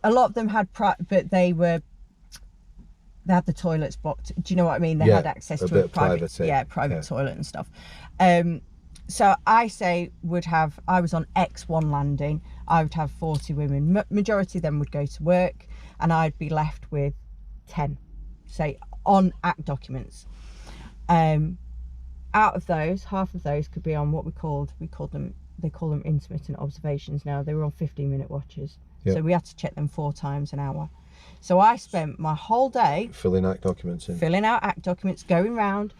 A lot of them had, but they had the toilets blocked. Do you know what I mean? They had access to a private toilet and stuff. So I say I was on X1 landing, I would have 40 women. Majority of them would go to work, and I'd be left with 10, say, on ACT documents. Out of those, half of those could be on what they call them intermittent observations now. They were on 15-minute watches. Yep. So we had to check them 4 times an hour. So I spent my whole day filling ACT documents in. Filling out ACT documents, going round,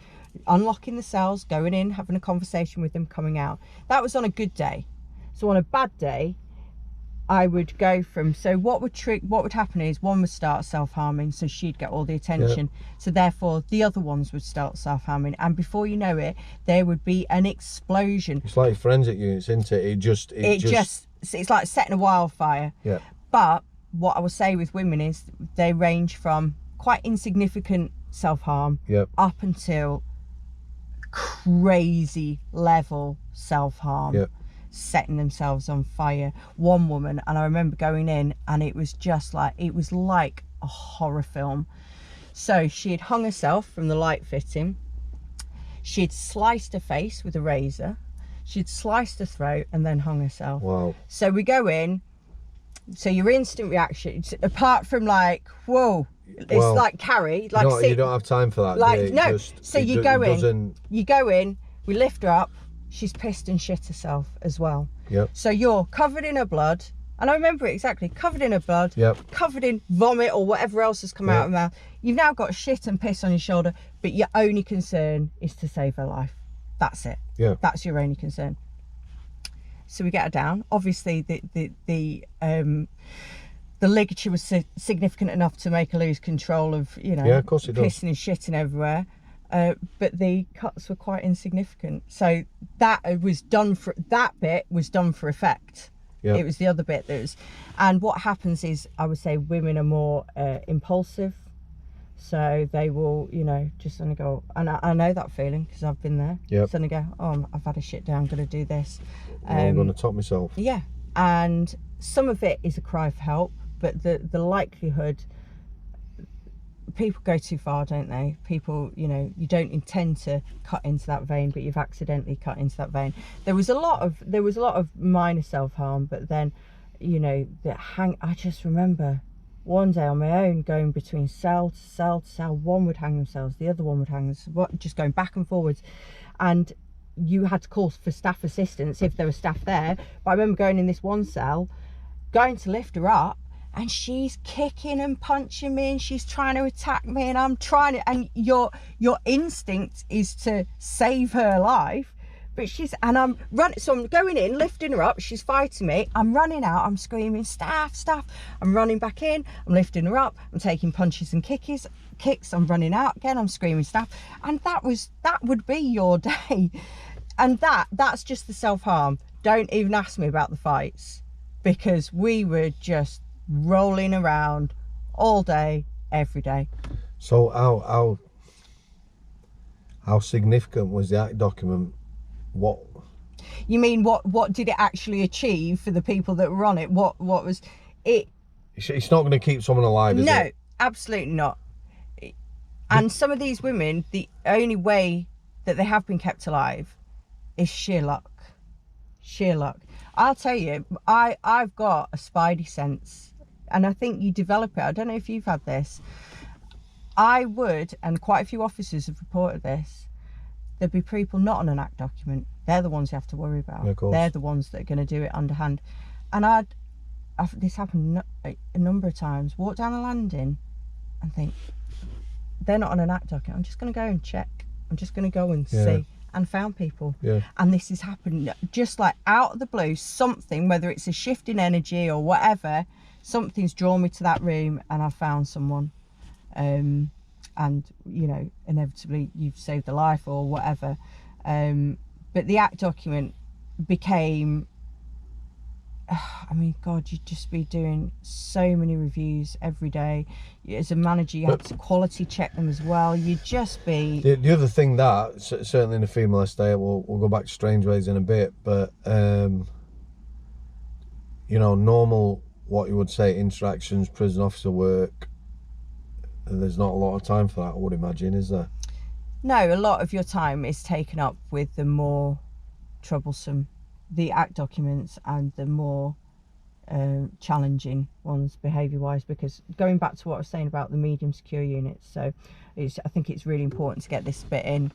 unlocking the cells, going in, having a conversation with them, coming out. That was on a good day. So on a bad day, I would go from, so what would happen is one would start self-harming, so she'd get all the attention. So therefore the other ones would start self-harming, and before you know it, there would be an explosion. It's like forensic units, isn't it? It's like setting a wildfire. Yeah. But what I will say with women is they range from quite insignificant self-harm up until crazy level self-harm, setting themselves on fire. One woman, and I remember going in, and it was like a horror film. So she had hung herself from the light fitting, she'd sliced her face with a razor, she'd sliced her throat, and then hung herself. Wow. So we go in, so your instant reaction, apart from like, whoa, it's like Carrie, like, no, you don't have time for that. Like, no. So you go in, we lift her up, she's pissed and shit herself as well. Yep. So you're covered in her blood, and I remember it exactly, covered in her blood, covered in vomit or whatever else has come out of her mouth. You've now got shit and piss on your shoulder, but your only concern is to save her life. That's it. Yeah. That's your only concern. So we get her down. Obviously, the ligature was significant enough to make her lose control of, you know, Yeah, of course it does. pissing and shitting everywhere. But the cuts were quite insignificant. So that bit was done for effect. Yeah. It was the other bit that was, and what happens is, I would say women are more impulsive. So they will, you know, just suddenly go, and I know that feeling because I've been there. Yeah. Suddenly go, oh, I've had a shit day, I'm going to do this. I'm going to top myself. Yeah. And some of it is a cry for help, but the likelihood, people go too far, don't they? People, you know, you don't intend to cut into that vein, but you've accidentally cut into that vein. There was a lot of minor self-harm, but then, you know, I just remember one day on my own going between cell to cell to cell. One would hang themselves, the other one would hang themselves, just going back and forwards, and you had to call for staff assistance if there was staff there. But I remember going in this one cell, going to lift her up, and she's kicking and punching me, and she's trying to attack me, and I'm trying to, and your instinct is to save her life, but I'm running, so I'm going in, lifting her up, she's fighting me, I'm running out, I'm screaming, staff, I'm running back in, I'm lifting her up, I'm taking punches and kicks, I'm running out again, I'm screaming, staff, and that would be your day. And that's just the self-harm. Don't even ask me about the fights, because we were just rolling around all day, every day. So how significant was the act document? What you mean? What did it actually achieve for the people that were on it? What was it? It's not going to keep someone alive, is it? No, absolutely not. And some of these women, the only way that they have been kept alive is sheer luck. I'll tell you, I've got a spidey sense, and I think you develop it. I don't know if you've had this. I would, and quite a few officers have reported this, there'd be people not on an act document. They're the ones you have to worry about. Yeah, of course. They're the ones that are going to do it underhand. And this happened a number of times. Walk down the landing and think, they're not on an act document. I'm just going to go and check. I'm just going to go and see. And found people. Yeah. And this has happened just like out of the blue. Something, whether it's a shift in energy or whatever, something's drawn me to that room, and I found someone. And you know, inevitably you've saved a life or whatever. But the act document became, I mean, God, you'd just be doing so many reviews every day. As a manager, you have to quality check them as well. You'd just be... The other thing that, certainly in the female estate, we'll go back to Strangeways in a bit, but, you know, normal, what you would say, interactions, prison officer work, there's not a lot of time for that, I would imagine, is there? No, a lot of your time is taken up with the more troublesome, the act documents, and the more challenging ones behaviour-wise, because going back to what I was saying about the medium secure units, so I think it's really important to get this bit in.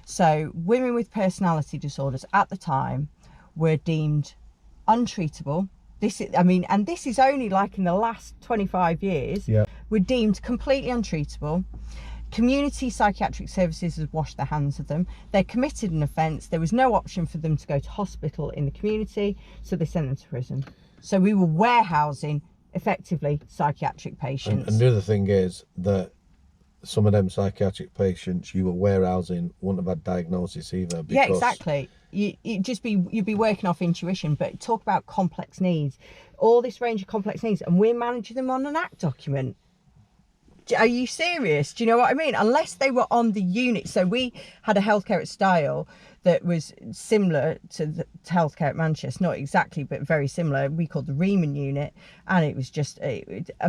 So women with personality disorders at the time were deemed untreatable. This is only like in the last 25 years. Yeah. Were deemed completely untreatable. Community psychiatric services has washed their hands of them. They committed an offence. There was no option for them to go to hospital in the community, so they sent them to prison. So we were warehousing, effectively, psychiatric patients. And the other thing is that some of them psychiatric patients you were warehousing wouldn't have had diagnosis either. Because... Yeah, exactly. You'd be working off intuition, but talk about complex needs. All this range of complex needs, and we're managing them on an act document. Are you serious? Do you know what I mean? Unless they were on the unit. So we had a healthcare at Styal that was similar to healthcare at Manchester, not exactly, but very similar. We called the Riemann Unit, and it was just,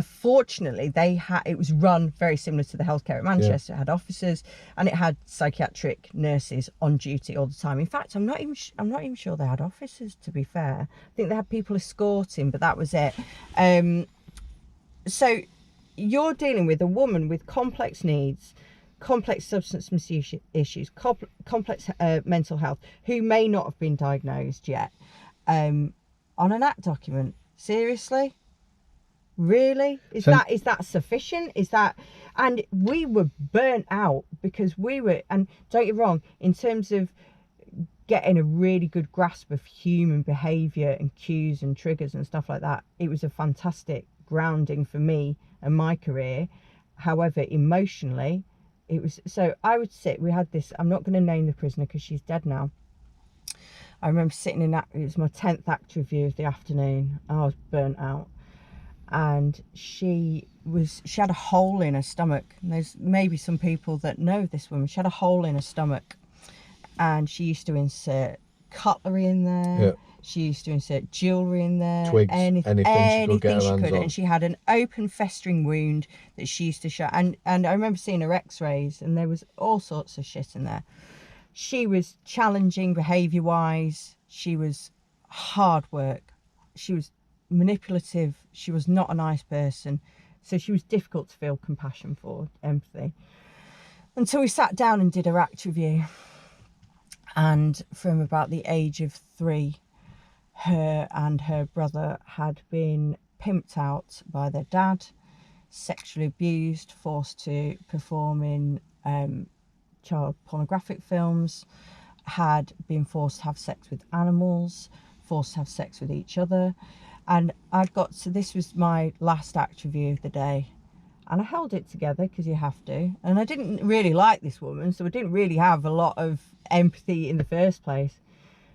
fortunately, it was run very similar to the healthcare at Manchester. Yeah. It had officers, and it had psychiatric nurses on duty all the time. In fact, I'm not even sure they had officers, to be fair. I think they had people escorting, but that was it. So you're dealing with a woman with complex needs, complex substance misuse issues, complex mental health, who may not have been diagnosed yet, on an act document. Seriously? Really? Is that sufficient? Is that... And we were burnt out because we were... And don't get me wrong, in terms of getting a really good grasp of human behaviour and cues and triggers and stuff like that. It was a fantastic grounding for me and my career. However, emotionally, it was, so I would sit, we had this, I'm not going to name the prisoner because she's dead now. I remember sitting in that, it was my 10th act review of the afternoon, and I was burnt out. And she had a hole in her stomach. And there's maybe some people that know this woman. She had a hole in her stomach, and she used to insert cutlery in there. Yeah. She used to insert jewellery in there. Twigs, anything she could. And she had an open festering wound that she used to show. And I remember seeing her x-rays, and there was all sorts of shit in there. She was challenging behaviour-wise. She was hard work. She was manipulative. She was not a nice person. So she was difficult to feel compassion for, empathy. Until we sat down and did her act review. And from about the age of 3, her and her brother had been pimped out by their dad, sexually abused, forced to perform in child pornographic films, had been forced to have sex with animals, forced to have sex with each other. And this was my last act review of the day. And I held it together because you have to. And I didn't really like this woman, so I didn't really have a lot of empathy in the first place.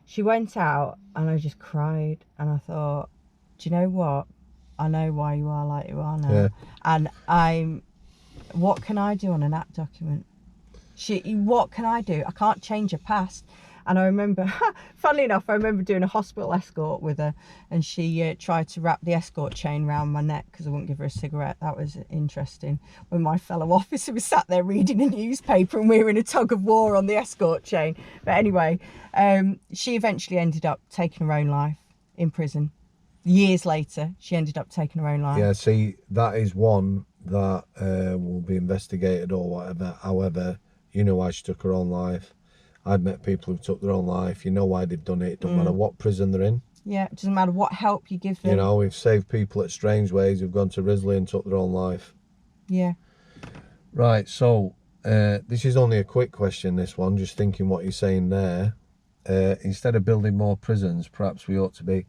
She went out and I just cried, and I thought, do you know what? I know why you are like you are now. Yeah. And what can I do on an act document? What can I do? I can't change her past. And I remember, funnily enough, I remember doing a hospital escort with her, and she tried to wrap the escort chain around my neck because I wouldn't give her a cigarette. That was interesting. When my fellow officer was sat there reading a newspaper and we were in a tug of war on the escort chain. But anyway, she eventually ended up taking her own life in prison. Years later, she ended up taking her own life. Yeah, see, that is one that will be investigated or whatever. However, you know why she took her own life. I've met people who took their own life. You know why they've done it. It doesn't matter what prison they're in. Yeah, it doesn't matter what help you give them. You know, we've saved people at Strangeways who've gone to Risley and took their own life. Yeah. Right, so this is only a quick question, this one, just thinking what you're saying there. Instead of building more prisons, perhaps we ought to be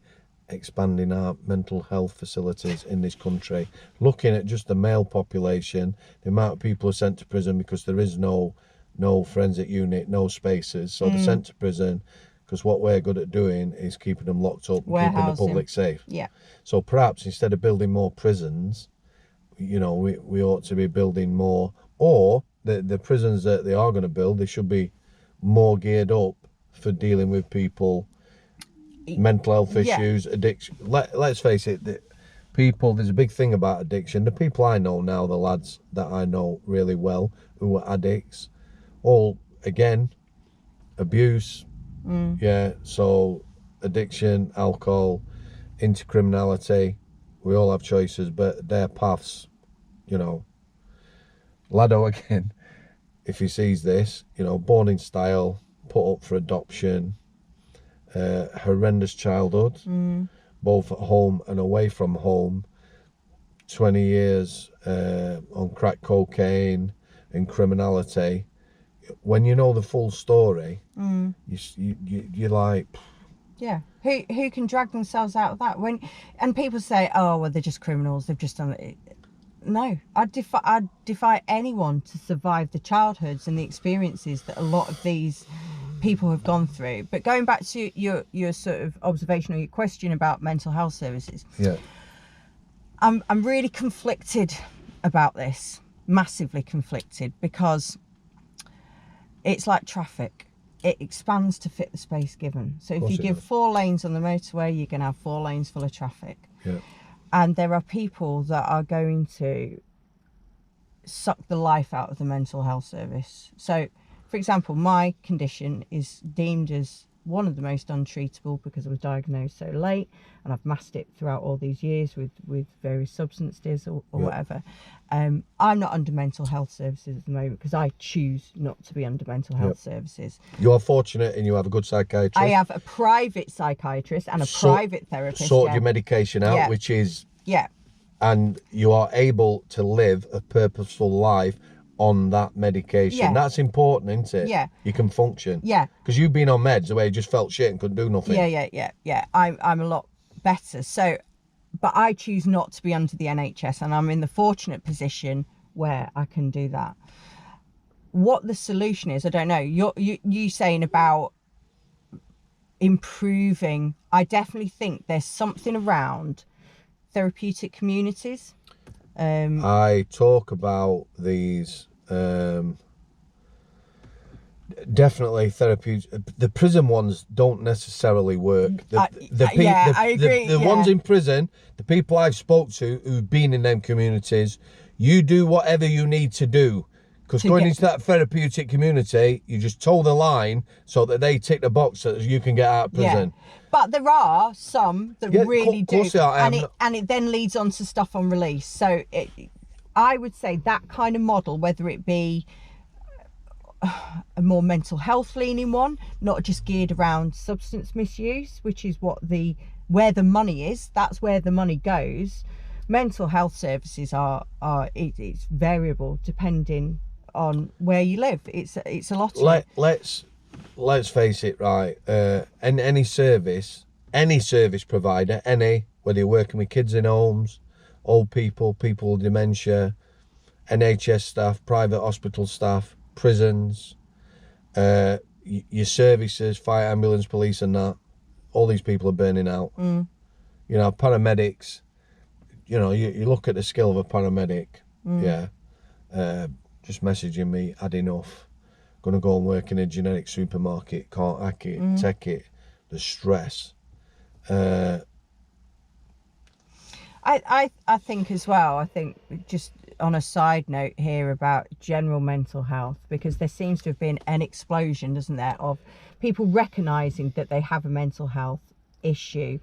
expanding our mental health facilities in this country. Looking at just the male population, the amount of people who are sent to prison because there is no forensic unit, no spaces, so they're sent to prison because what we're good at doing is keeping them locked up and keeping the public safe. Yeah. So perhaps instead of building more prisons, you know, we ought to be building more, or the prisons that they are going to build, they should be more geared up for dealing with people, mental health issues, addiction. Let's face it, there's a big thing about addiction. The people I know now, the lads that I know really well who are addicts, all, again, abuse, so addiction, alcohol, into criminality. We all have choices, but their paths, you know. Laddo, again, if he sees this, you know, born in Styal, put up for adoption, horrendous childhood, both at home and away from home, 20 years on crack cocaine and criminality. When you know the full story, you're like, yeah, who can drag themselves out of that? And people say, oh well, they're just criminals, they've just done it. No, I'd defy anyone to survive the childhoods and the experiences that a lot of these people have gone through. But going back to your sort of observation or your question about mental health services, I'm really conflicted about this, massively conflicted, because it's like traffic. It expands to fit the space given. So if you give 4 lanes on the motorway, you're going to have 4 lanes full of traffic. Yeah. And there are people that are going to suck the life out of the mental health service. So, for example, my condition is deemed as one of the most untreatable because I was diagnosed so late, and I've masked it throughout all these years with various substances or whatever. I'm not under mental health services at the moment because I choose not to be under mental health services. You are fortunate and you have a good psychiatrist. I have a private psychiatrist and a private therapist. Sort your medication out, which is... Yeah. And you are able to live a purposeful life on that medication. Yeah. That's important, isn't it? Yeah. You can function. Yeah. Because you've been on meds where you just felt shit and couldn't do nothing. Yeah. I'm a lot better. So, but I choose not to be under the NHS, and I'm in the fortunate position where I can do that. What the solution is, I don't know. You saying about improving, I definitely think there's something around therapeutic communities. I talk about these definitely therapeutic. The prison ones don't necessarily work. I agree. The ones in prison, the people I've spoke to who've been in them communities, you do whatever you need to do. Because going into that therapeutic community, you just toe the line so that they tick the box so that you can get out of prison. Yeah. But there are some that really do. And it then leads on to stuff on release. So I would say that kind of model, whether it be a more mental health leaning one, not just geared around substance misuse, which is where the money is, that's where the money goes. Mental health services it's variable depending on where you live. It's a lot of let's face it, right? Any service provider, whether you're working with kids in homes, old people with dementia, NHS staff, private hospital staff, prisons, your services, fire, ambulance, police, and that, all these people are burning out. You know, paramedics. You know, you look at the skill of a paramedic. Just messaging me, had enough. Gonna go and work in a generic supermarket. Can't hack it, take it. The stress. I think as well, I think just on a side note here about general mental health, because there seems to have been an explosion, doesn't there, of people recognising that they have a mental health issue.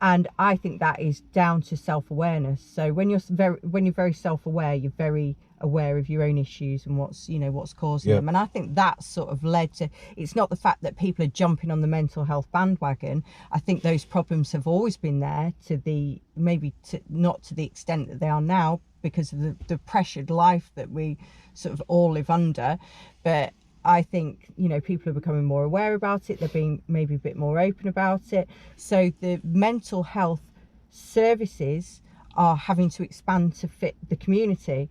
And I think that is down to self-awareness. So when you're very self-aware, you're very aware of your own issues and what's causing them. And I think that sort of led to, it's not the fact that people are jumping on the mental health bandwagon. I think those problems have always been there not to the extent that they are now because of the pressured life that we sort of all live under. But I think, people are becoming more aware about it. They're being maybe a bit more open about it. So the mental health services are having to expand to fit the community.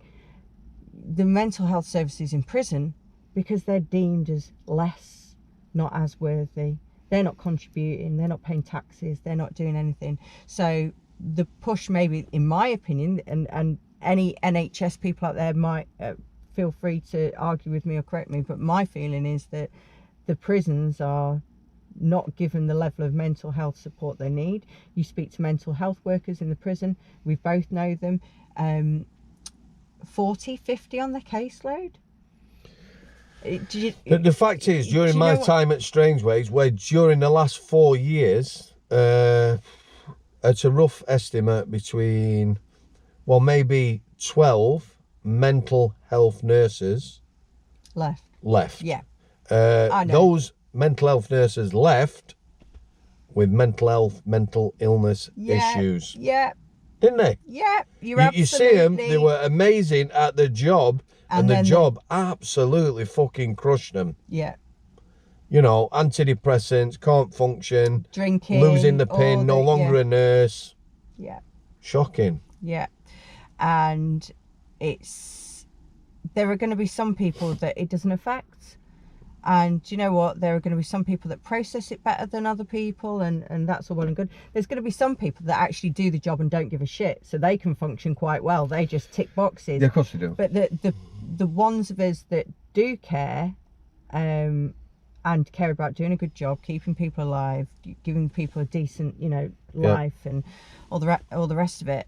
The mental health services in prison, because they're deemed as less, not as worthy. They're not contributing, they're not paying taxes, they're not doing anything. So the push, maybe, in my opinion, and any NHS people out there might feel free to argue with me or correct me, but my feeling is that the prisons are not given the level of mental health support they need. You speak to mental health workers in the prison, we both know them, 40, 50 on the caseload. The fact is, during my time at Strangeways, where during the last 4 years, it's a rough estimate between, maybe 12 mental health nurses left. Yeah. I know. Those mental health nurses left with mental illness issues. Yeah. Didn't they? Yeah. You see them, they were amazing at the job, and the job absolutely fucking crushed them. Yeah. Antidepressants, can't function, drinking, losing the pin, no longer a nurse. Yeah. Shocking. Yeah. And there are going to be some people that it doesn't affect, and do you know what, there are going to be some people that process it better than other people, and that's all well and good. There's going to be some people that actually do the job and don't give a shit, so they can function quite well, they just tick boxes. Yeah, of course they do. But the ones of us that do care and care about doing a good job, keeping people alive, giving people a decent life, and all the rest of it,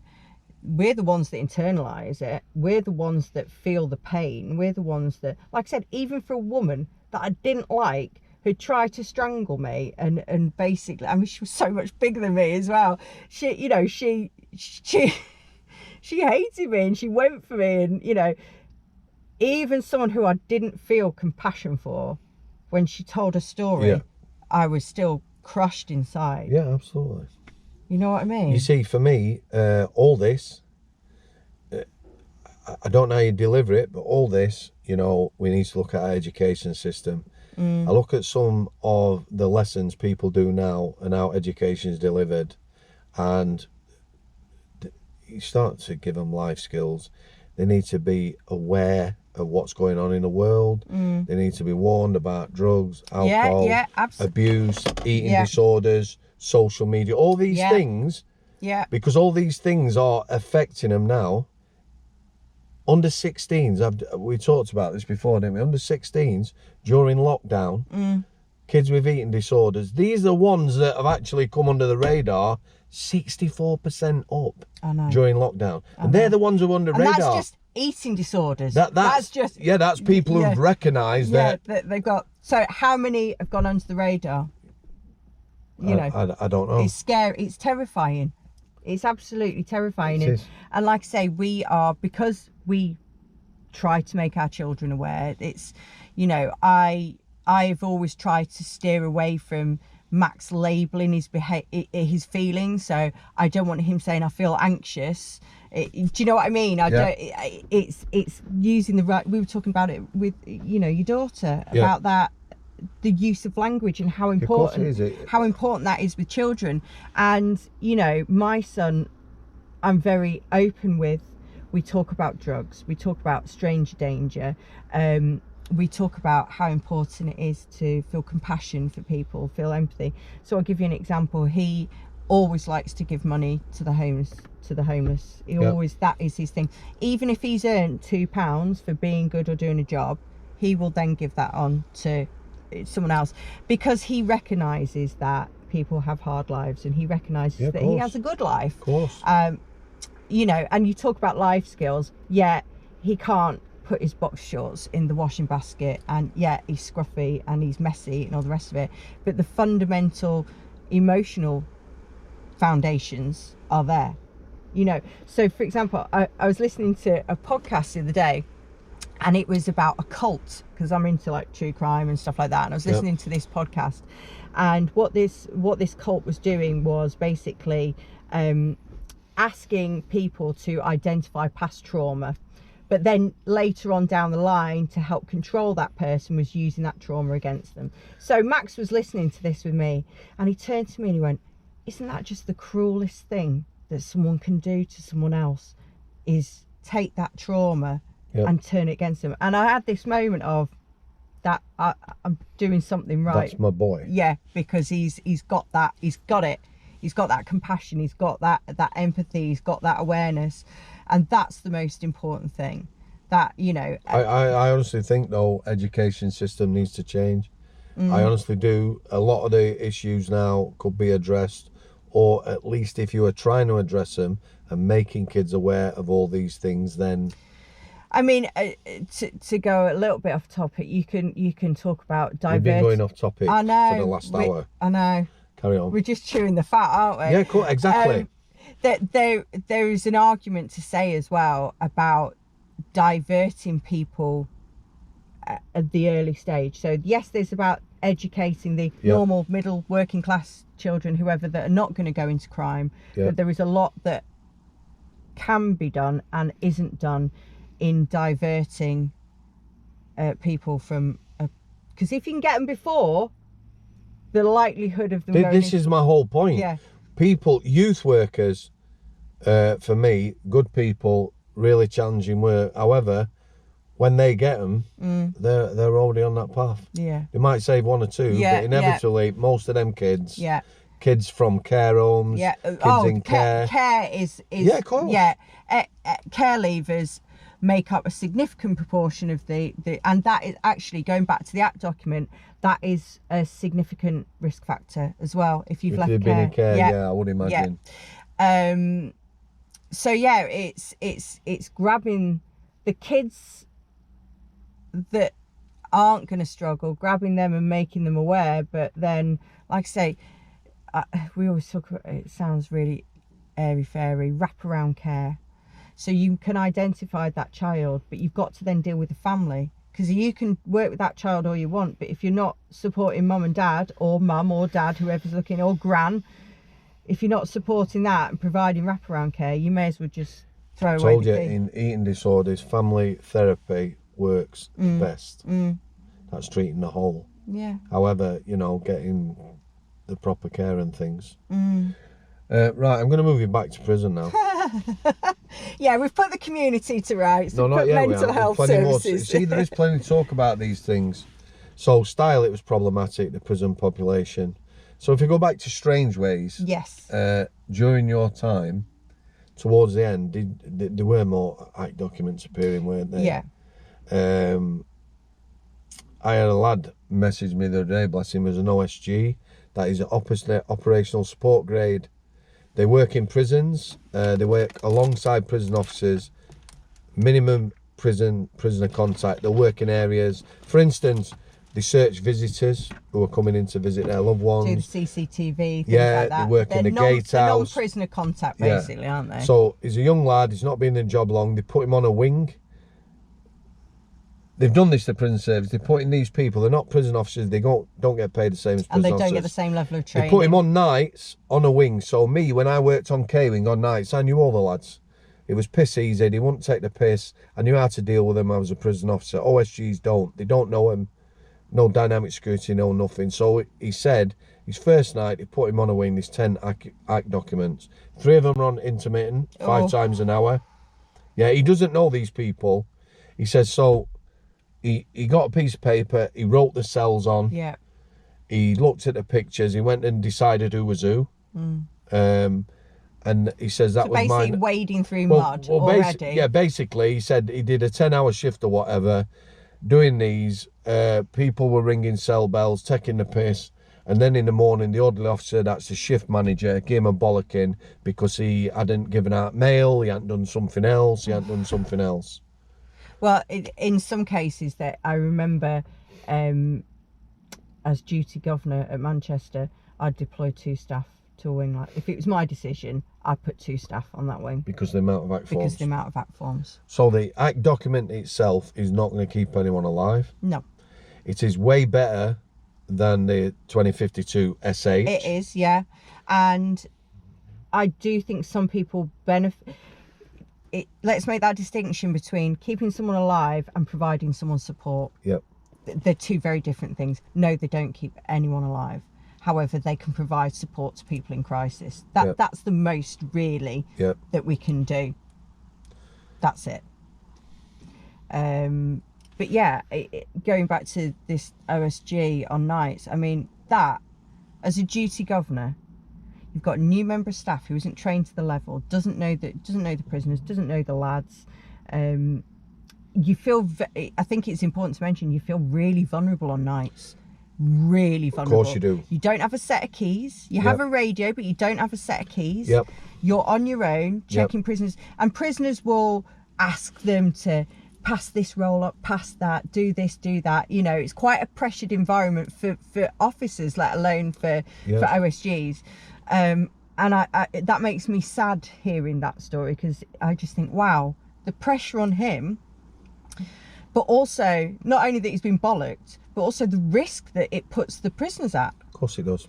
we're the ones that internalize it. We're the ones that feel the pain. We're the ones that, like I said, even for a woman that I didn't like, who tried to strangle me, and basically, I mean, she was so much bigger than me as well. She hated me, and she went for me, and even someone who I didn't feel compassion for, when she told her story, I was still crushed inside. Yeah, absolutely. You know what I mean? You see, for me, all this, I don't know how you deliver it, but all this you know, we need to look at our education system. I look at some of the lessons people do now and how education is delivered, and you start to give them life skills. They need to be aware of what's going on in the world. They need to be warned about drugs, alcohol, abuse, eating disorders, social media, all these things. Because all these things are affecting them now. Under 16s, we talked about this before, didn't we? Under 16s, during lockdown, kids with eating disorders, these are the ones that have actually come under the radar 64% up during lockdown. And they're the ones who are under radar. And that's just eating disorders. That's just... Yeah, that's people who've recognised that... they've got... So how many have gone under the radar? You know, I don't know. It's scary. It's terrifying. It's absolutely terrifying. And like I say, because we try to make our children aware, it's, you know, I've always tried to steer away from Max labelling his feelings. So I don't want him saying I feel anxious. Do you know what I mean? It's using the right... We were talking about it with, you know, your daughter, about that, the use of language and how important that is with children. And, you know, my son, I'm very open with. We talk about drugs, we talk about stranger danger, we talk about how important it is to feel compassion for people, feel empathy. So I'll give you an example. He always likes to give money to the homeless. He always, that is his thing. Even if he's earned £2 for being good or doing a job, he will then give that on to someone else, because he recognises that people have hard lives, and he recognises that he has a good life. Of course. You know, and you talk about life skills, he can't put his box shorts in the washing basket, and he's scruffy and he's messy and all the rest of it, but the fundamental emotional foundations are there, you know. So for example, I was listening to a podcast the other day, and it was about a cult, because I'm into like true crime and stuff like that, and I was listening to this podcast, and what this cult was doing was basically asking people to identify past trauma, but then later on down the line, to help control that person, was using that trauma against them. So Max was listening to this with me, and he turned to me and he went, isn't that just the cruelest thing that someone can do to someone else, is take that trauma and turn it against them? And I had this moment of that I'm doing something right. That's my boy. Yeah, because he's got that, he's got it. He's got that compassion, he's got that empathy, he's got that awareness. And that's the most important thing. That, you know... I honestly think, though, education system needs to change. I honestly do. A lot of the issues now could be addressed, or at least if you are trying to address them and making kids aware of all these things, then... I mean, to go a little bit off topic, you can talk about diversity. We've been going off topic for the last hour. I know. Carry on. We're just chewing the fat, aren't we? Yeah, cool, exactly. There is an argument to say as well about diverting people at the early stage. So yes, there's about educating the normal middle working class children, whoever, that are not going to go into crime, but there is a lot that can be done and isn't done in diverting people from, because if you can get them before, the likelihood of them this is my whole point. People, youth workers, for me, good people, really challenging work. However, when they get them, they're already on that path. They might save one or two, but inevitably, most of them kids, kids from care homes, kids in care. Care is of course. Care leavers make up a significant proportion of the and that is actually, going back to the Act document, that is a significant risk factor as well if you've left care. Been in care, I would imagine. So it's grabbing the kids that aren't going to struggle, grabbing them and making them aware. But then, like I say, we always talk about, it sounds really airy-fairy, wraparound care. So you can identify that child, but you've got to then deal with the family. Because you can work with that child all you want, but if you're not supporting mum and dad, or mum or dad, whoever's looking, or gran, if you're not supporting that and providing wraparound care, you may as well just throw away the key. In eating disorders, family therapy works best. That's treating the whole. Yeah. However, you know, getting the proper care and things. Right, I'm going to move you back to prison now. Yeah, we've put the community to rights. No, We've not put yet. mental health Plenty more. services. See, there is plenty to talk about these things. So, Styal, it was problematic, the prison population. So, if you go back to Strangeways, Yes. during your time, towards the end, there were more act documents appearing, weren't there? Yeah. I had a lad message me the other day, bless him, as an OSG. That is an operational support grade. They work in prisons. They work alongside prison officers. Minimum prisoner contact. They'll work in areas. For instance, they search visitors who are coming in to visit their loved ones. Do the CCTV, things Yeah, like that. they work in the gatehouse. Non-prisoner contact, basically, aren't they? So he's a young lad. He's not been in the job long. They put him on a wing. They've done this to prison service. They're putting these people, they're not prison officers, they don't get paid the same as prison officers. And they don't get the same level of training. They put him on nights on a wing. So me, when I worked on K-Wing on nights, I knew all the lads. It was piss easy. They wouldn't take the piss. I knew how to deal with them. I was a prison officer. OSGs don't. They don't know him. No dynamic security, no nothing. So he said his first night, he put him on a wing, there's 10 act documents. 3 of them are on intermittent, 5 times an hour. Yeah, he doesn't know these people. He says, so he got a piece of paper, he wrote the cells on. Yeah. He looked at the pictures, he went and decided who was who. And he says that so was mine. basically wading through mud already. Yeah, basically, he said he did a 10-hour shift or whatever, doing these. People were ringing cell bells, taking the piss. And then in the morning, the orderly officer, that's the shift manager, gave him a bollocking because he hadn't given out mail, he hadn't done something else, Well, in some cases that I remember, as duty governor at Manchester, I'd deploy 2 staff to a wing. Like, if it was my decision, I'd put 2 staff on that wing. Because the amount of act forms. Because the amount of act forms. So the act document itself is not going to keep anyone alive. No. It is way better than the 2052 SH. It is, yeah. And I do think some people benefit. Let's make that distinction between keeping someone alive and providing someone support. Yep. They're 2 very different things. No, they don't keep anyone alive. However, they can provide support to people in crisis. That's the most really that we can do. That's it. But yeah, going back to this OSG on nights, I mean, that as a duty governor, you've got a new member of staff who isn't trained to the level, doesn't know the prisoners, doesn't know the lads. You feel, I think it's important to mention, you feel really vulnerable on nights. Really vulnerable. Of course you do. You don't have a set of keys. You have a radio, but you don't have a set of keys. Yep. You're on your own, checking prisoners. And prisoners will ask them to pass this roll up, pass that, do this, do that. You know, it's quite a pressured environment for officers, let alone for OSGs. And I that makes me sad hearing that story, because I just think, wow, the pressure on him, but also not only that he's been bollocked, but also the risk that it puts the prisoners at. Of course it does.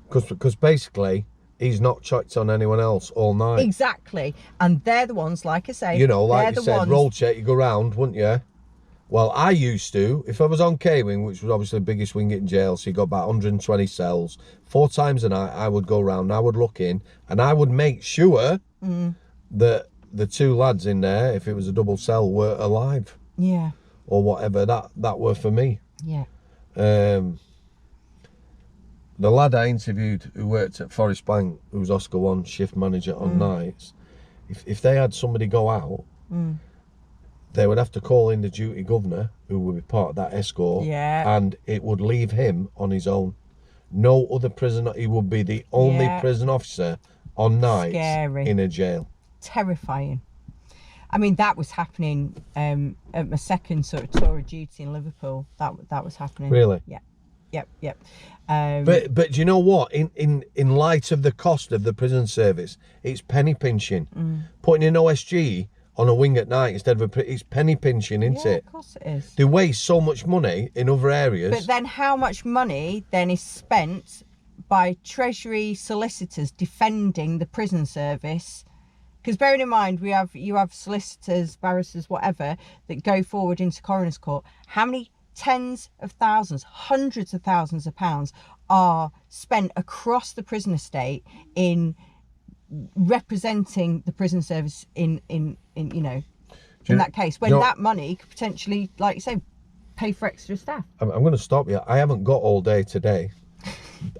Because basically, he's not checked on anyone else all night. Exactly. And they're the ones, like I say, you know, like you said, roll check, you go round, wouldn't you? Well, I used to, if I was on K-Wing, which was obviously the biggest wing in jail, so you got about 120 cells, 4 times a night, I would go round, I would look in, and I would make sure that the 2 lads in there, if it was a double cell, were alive. Yeah. Or whatever, that were for me. Yeah. The lad I interviewed who worked at Forest Bank, who was Oscar 1 shift manager on nights, if they had somebody go out, they would have to call in the duty governor, who would be part of that escort, and it would leave him on his own. No other prisoner, he would be the only prison officer on nights in a jail. Terrifying. I mean, that was happening at my second sort of tour of duty in Liverpool. That was happening. Really? Yeah. Yep. But do you know what? In light of the cost of the prison service, it's penny pinching. Putting an OSG on a wing at night instead of it's penny pinching, isn't it? Of course it is. They waste so much money in other areas. But then how much money then is spent by Treasury solicitors defending the prison service Because bearing in mind, you have solicitors, barristers, whatever, that go forward into coroner's court. How many tens of thousands, hundreds of thousands of pounds are spent across the prison estate in representing the prison service in that case, when that money could potentially, like you say, pay for extra staff. I'm going to stop you. I haven't got all day today.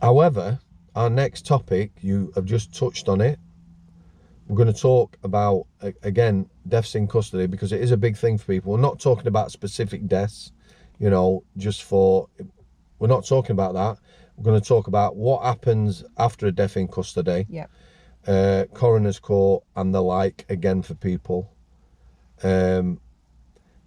However, our next topic, you have just touched on it. We're going to talk about, again, deaths in custody, because it is a big thing for people. We're not talking about specific deaths, we're not talking about that. We're going to talk about what happens after a death in custody. Yep. Coroner's court and the like, again, for people. The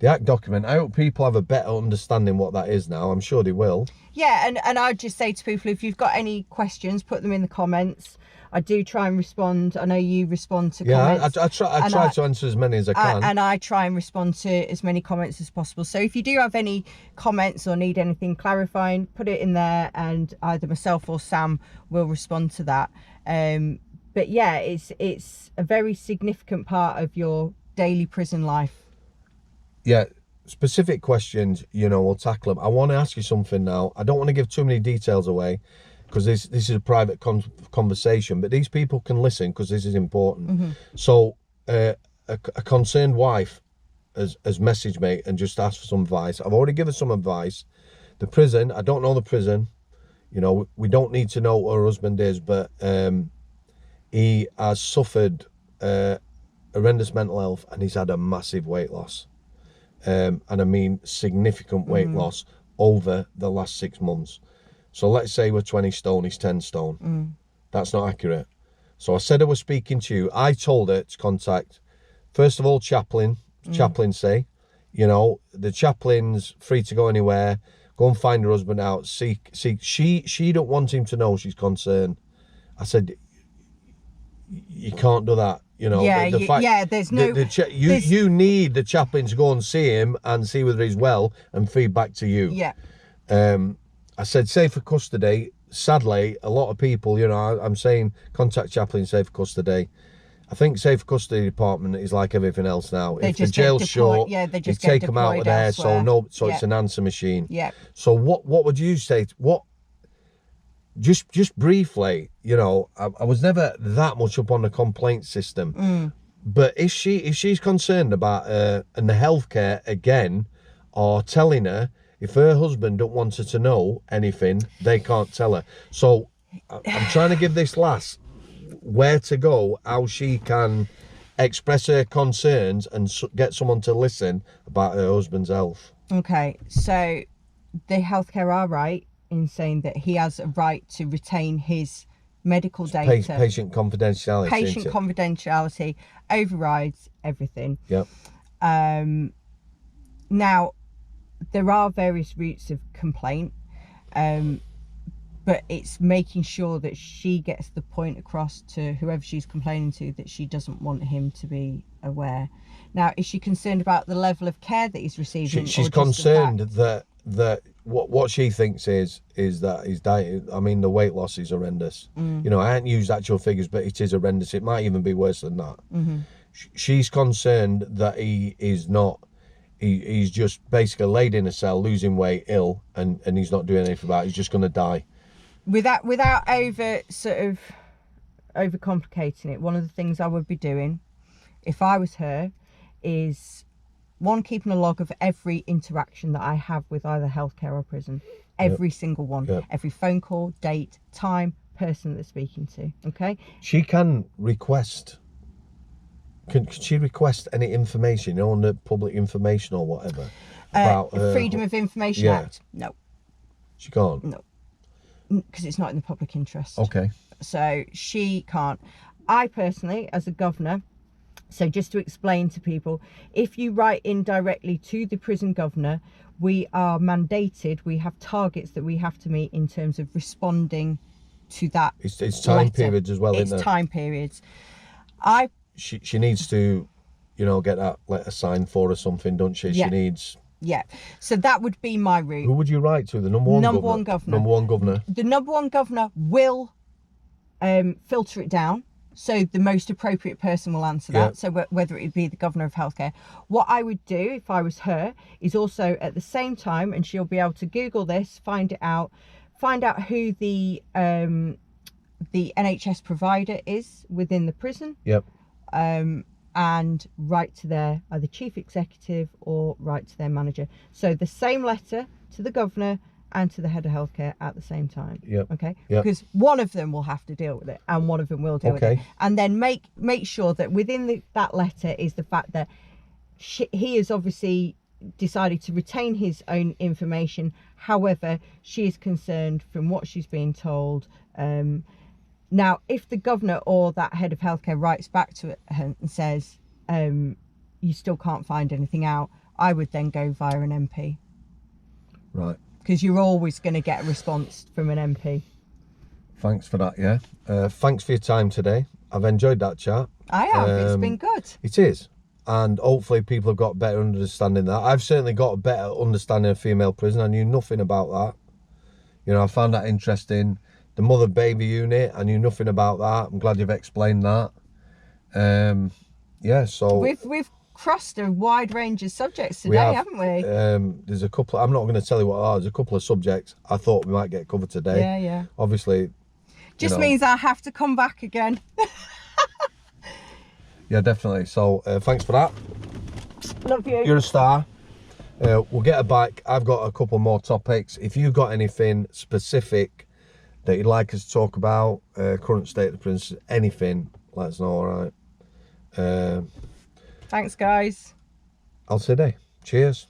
Act document, I hope people have a better understanding what that is now. I'm sure they will. Yeah, and I'd just say to people, if you've got any questions, put them in the comments. I do try and respond. I know you respond to comments. I try to answer as many as I can. And I try and respond to as many comments as possible. So if you do have any comments or need anything clarifying, put it in there, and either myself or Sam will respond to that. But yeah, it's a very significant part of your daily prison life. Yeah, specific questions, we'll tackle them. I want to ask you something now. I don't want to give too many details away, because this is a private conversation, but these people can listen, because this is important. Mm-hmm. So a concerned wife has messaged me and just asked for some advice. I've already given some advice. The prison, I don't know the prison. We don't need to know what her husband is, but he has suffered horrendous mental health, and he's had a massive weight loss. And I mean significant weight loss over the last 6 months. So let's say we're 20 stone, he's 10 stone. That's not accurate. So I said I was speaking to you. I told her to contact, first of all, chaplain say, the chaplain's free to go anywhere, go and find her husband out, seek. She don't want him to know she's concerned. I said, you can't do that. There's no... You need the chaplain to go and see him and see whether he's well and feed back to you. Yeah. I said safer custody. Sadly, a lot of people, I'm saying contact chaplain, safer custody. I think safer custody department is like everything else now. If the jail's short, they just take them out of there. Elsewhere. So it's an answer machine. Yeah. So what would you say? Just briefly, I was never that much up on the complaint system, but if she's concerned about and the healthcare again are telling her, if her husband don't want her to know anything, they can't tell her. So I'm trying to give this lass where to go, how she can express her concerns and get someone to listen about her husband's health. Okay, so the healthcare are right in saying that he has a right to retain his medical data. Patient confidentiality. Patient confidentiality overrides everything. Yep. Now, there are various routes of complaint, but it's making sure that she gets the point across to whoever she's complaining to that she doesn't want him to be aware. Now, is she concerned about the level of care that he's receiving? She's concerned that what she thinks is that his diet, I mean, the weight loss is horrendous. I haven't used actual figures, but it is horrendous. It might even be worse than that. She's concerned that he is not, he's just basically laid in a cell, losing weight, ill, and he's not doing anything about it. He's just going to die. Without overcomplicating it, one of the things I would be doing, if I was her, is one, keeping a log of every interaction that I have with either healthcare or prison. Every single one. Yep. Every phone call, date, time, person that's speaking to. Okay? She can request. Can she request any information, on the public information or whatever? About Freedom of Information Act? No. She can't? No. Because it's not in the public interest. Okay. So she can't. I personally, as a governor, so just to explain to people, if you write in directly to the prison governor, we are mandated, we have targets that we have to meet in terms of responding to that. It's time periods as well, isn't it? It's time periods. She needs to, get that letter signed for or something, don't she? Yeah. She needs... Yeah. So that would be my route. Who would you write to? The number one governor? The number one governor will filter it down. So the most appropriate person will answer that. So whether it be the governor of healthcare. What I would do if I was her is also at the same time, and she'll be able to Google this, find out who the NHS provider is within the prison. Yep. And write to their either chief executive or write to their manager. So the same letter to the governor and to the head of healthcare at the same time. Yep. Okay. Yep. Because one of them will have to deal with it, and one of them will deal with it. And then make sure that within that letter is the fact that he has obviously decided to retain his own information. However, she is concerned from what she's being told. Now, if the governor or that head of healthcare writes back to her and says, you still can't find anything out, I would then go via an MP. Right. Because you're always going to get a response from an MP. Thanks for that, yeah. Thanks for your time today. I've enjoyed that chat. I have, it's been good. It is. And hopefully people have got better understanding that. I've certainly got a better understanding of female prison. I knew nothing about that. You know, I found that interesting. The mother-baby unit, I knew nothing about that. I'm glad you've explained that. Yeah, so... We've crossed a wide range of subjects today, haven't we? There's a couple... I'm not going to tell you what they are. There's a couple of subjects I thought we might get covered today. Yeah. Obviously... Just means I have to come back again. Yeah, definitely. So, thanks for that. Love you. You're a star. We'll get her back. I've got a couple more topics. If you've got anything specific that you'd like us to talk about, current state of the prison, anything, let us know, all right? Thanks, guys. I'll say day. Cheers.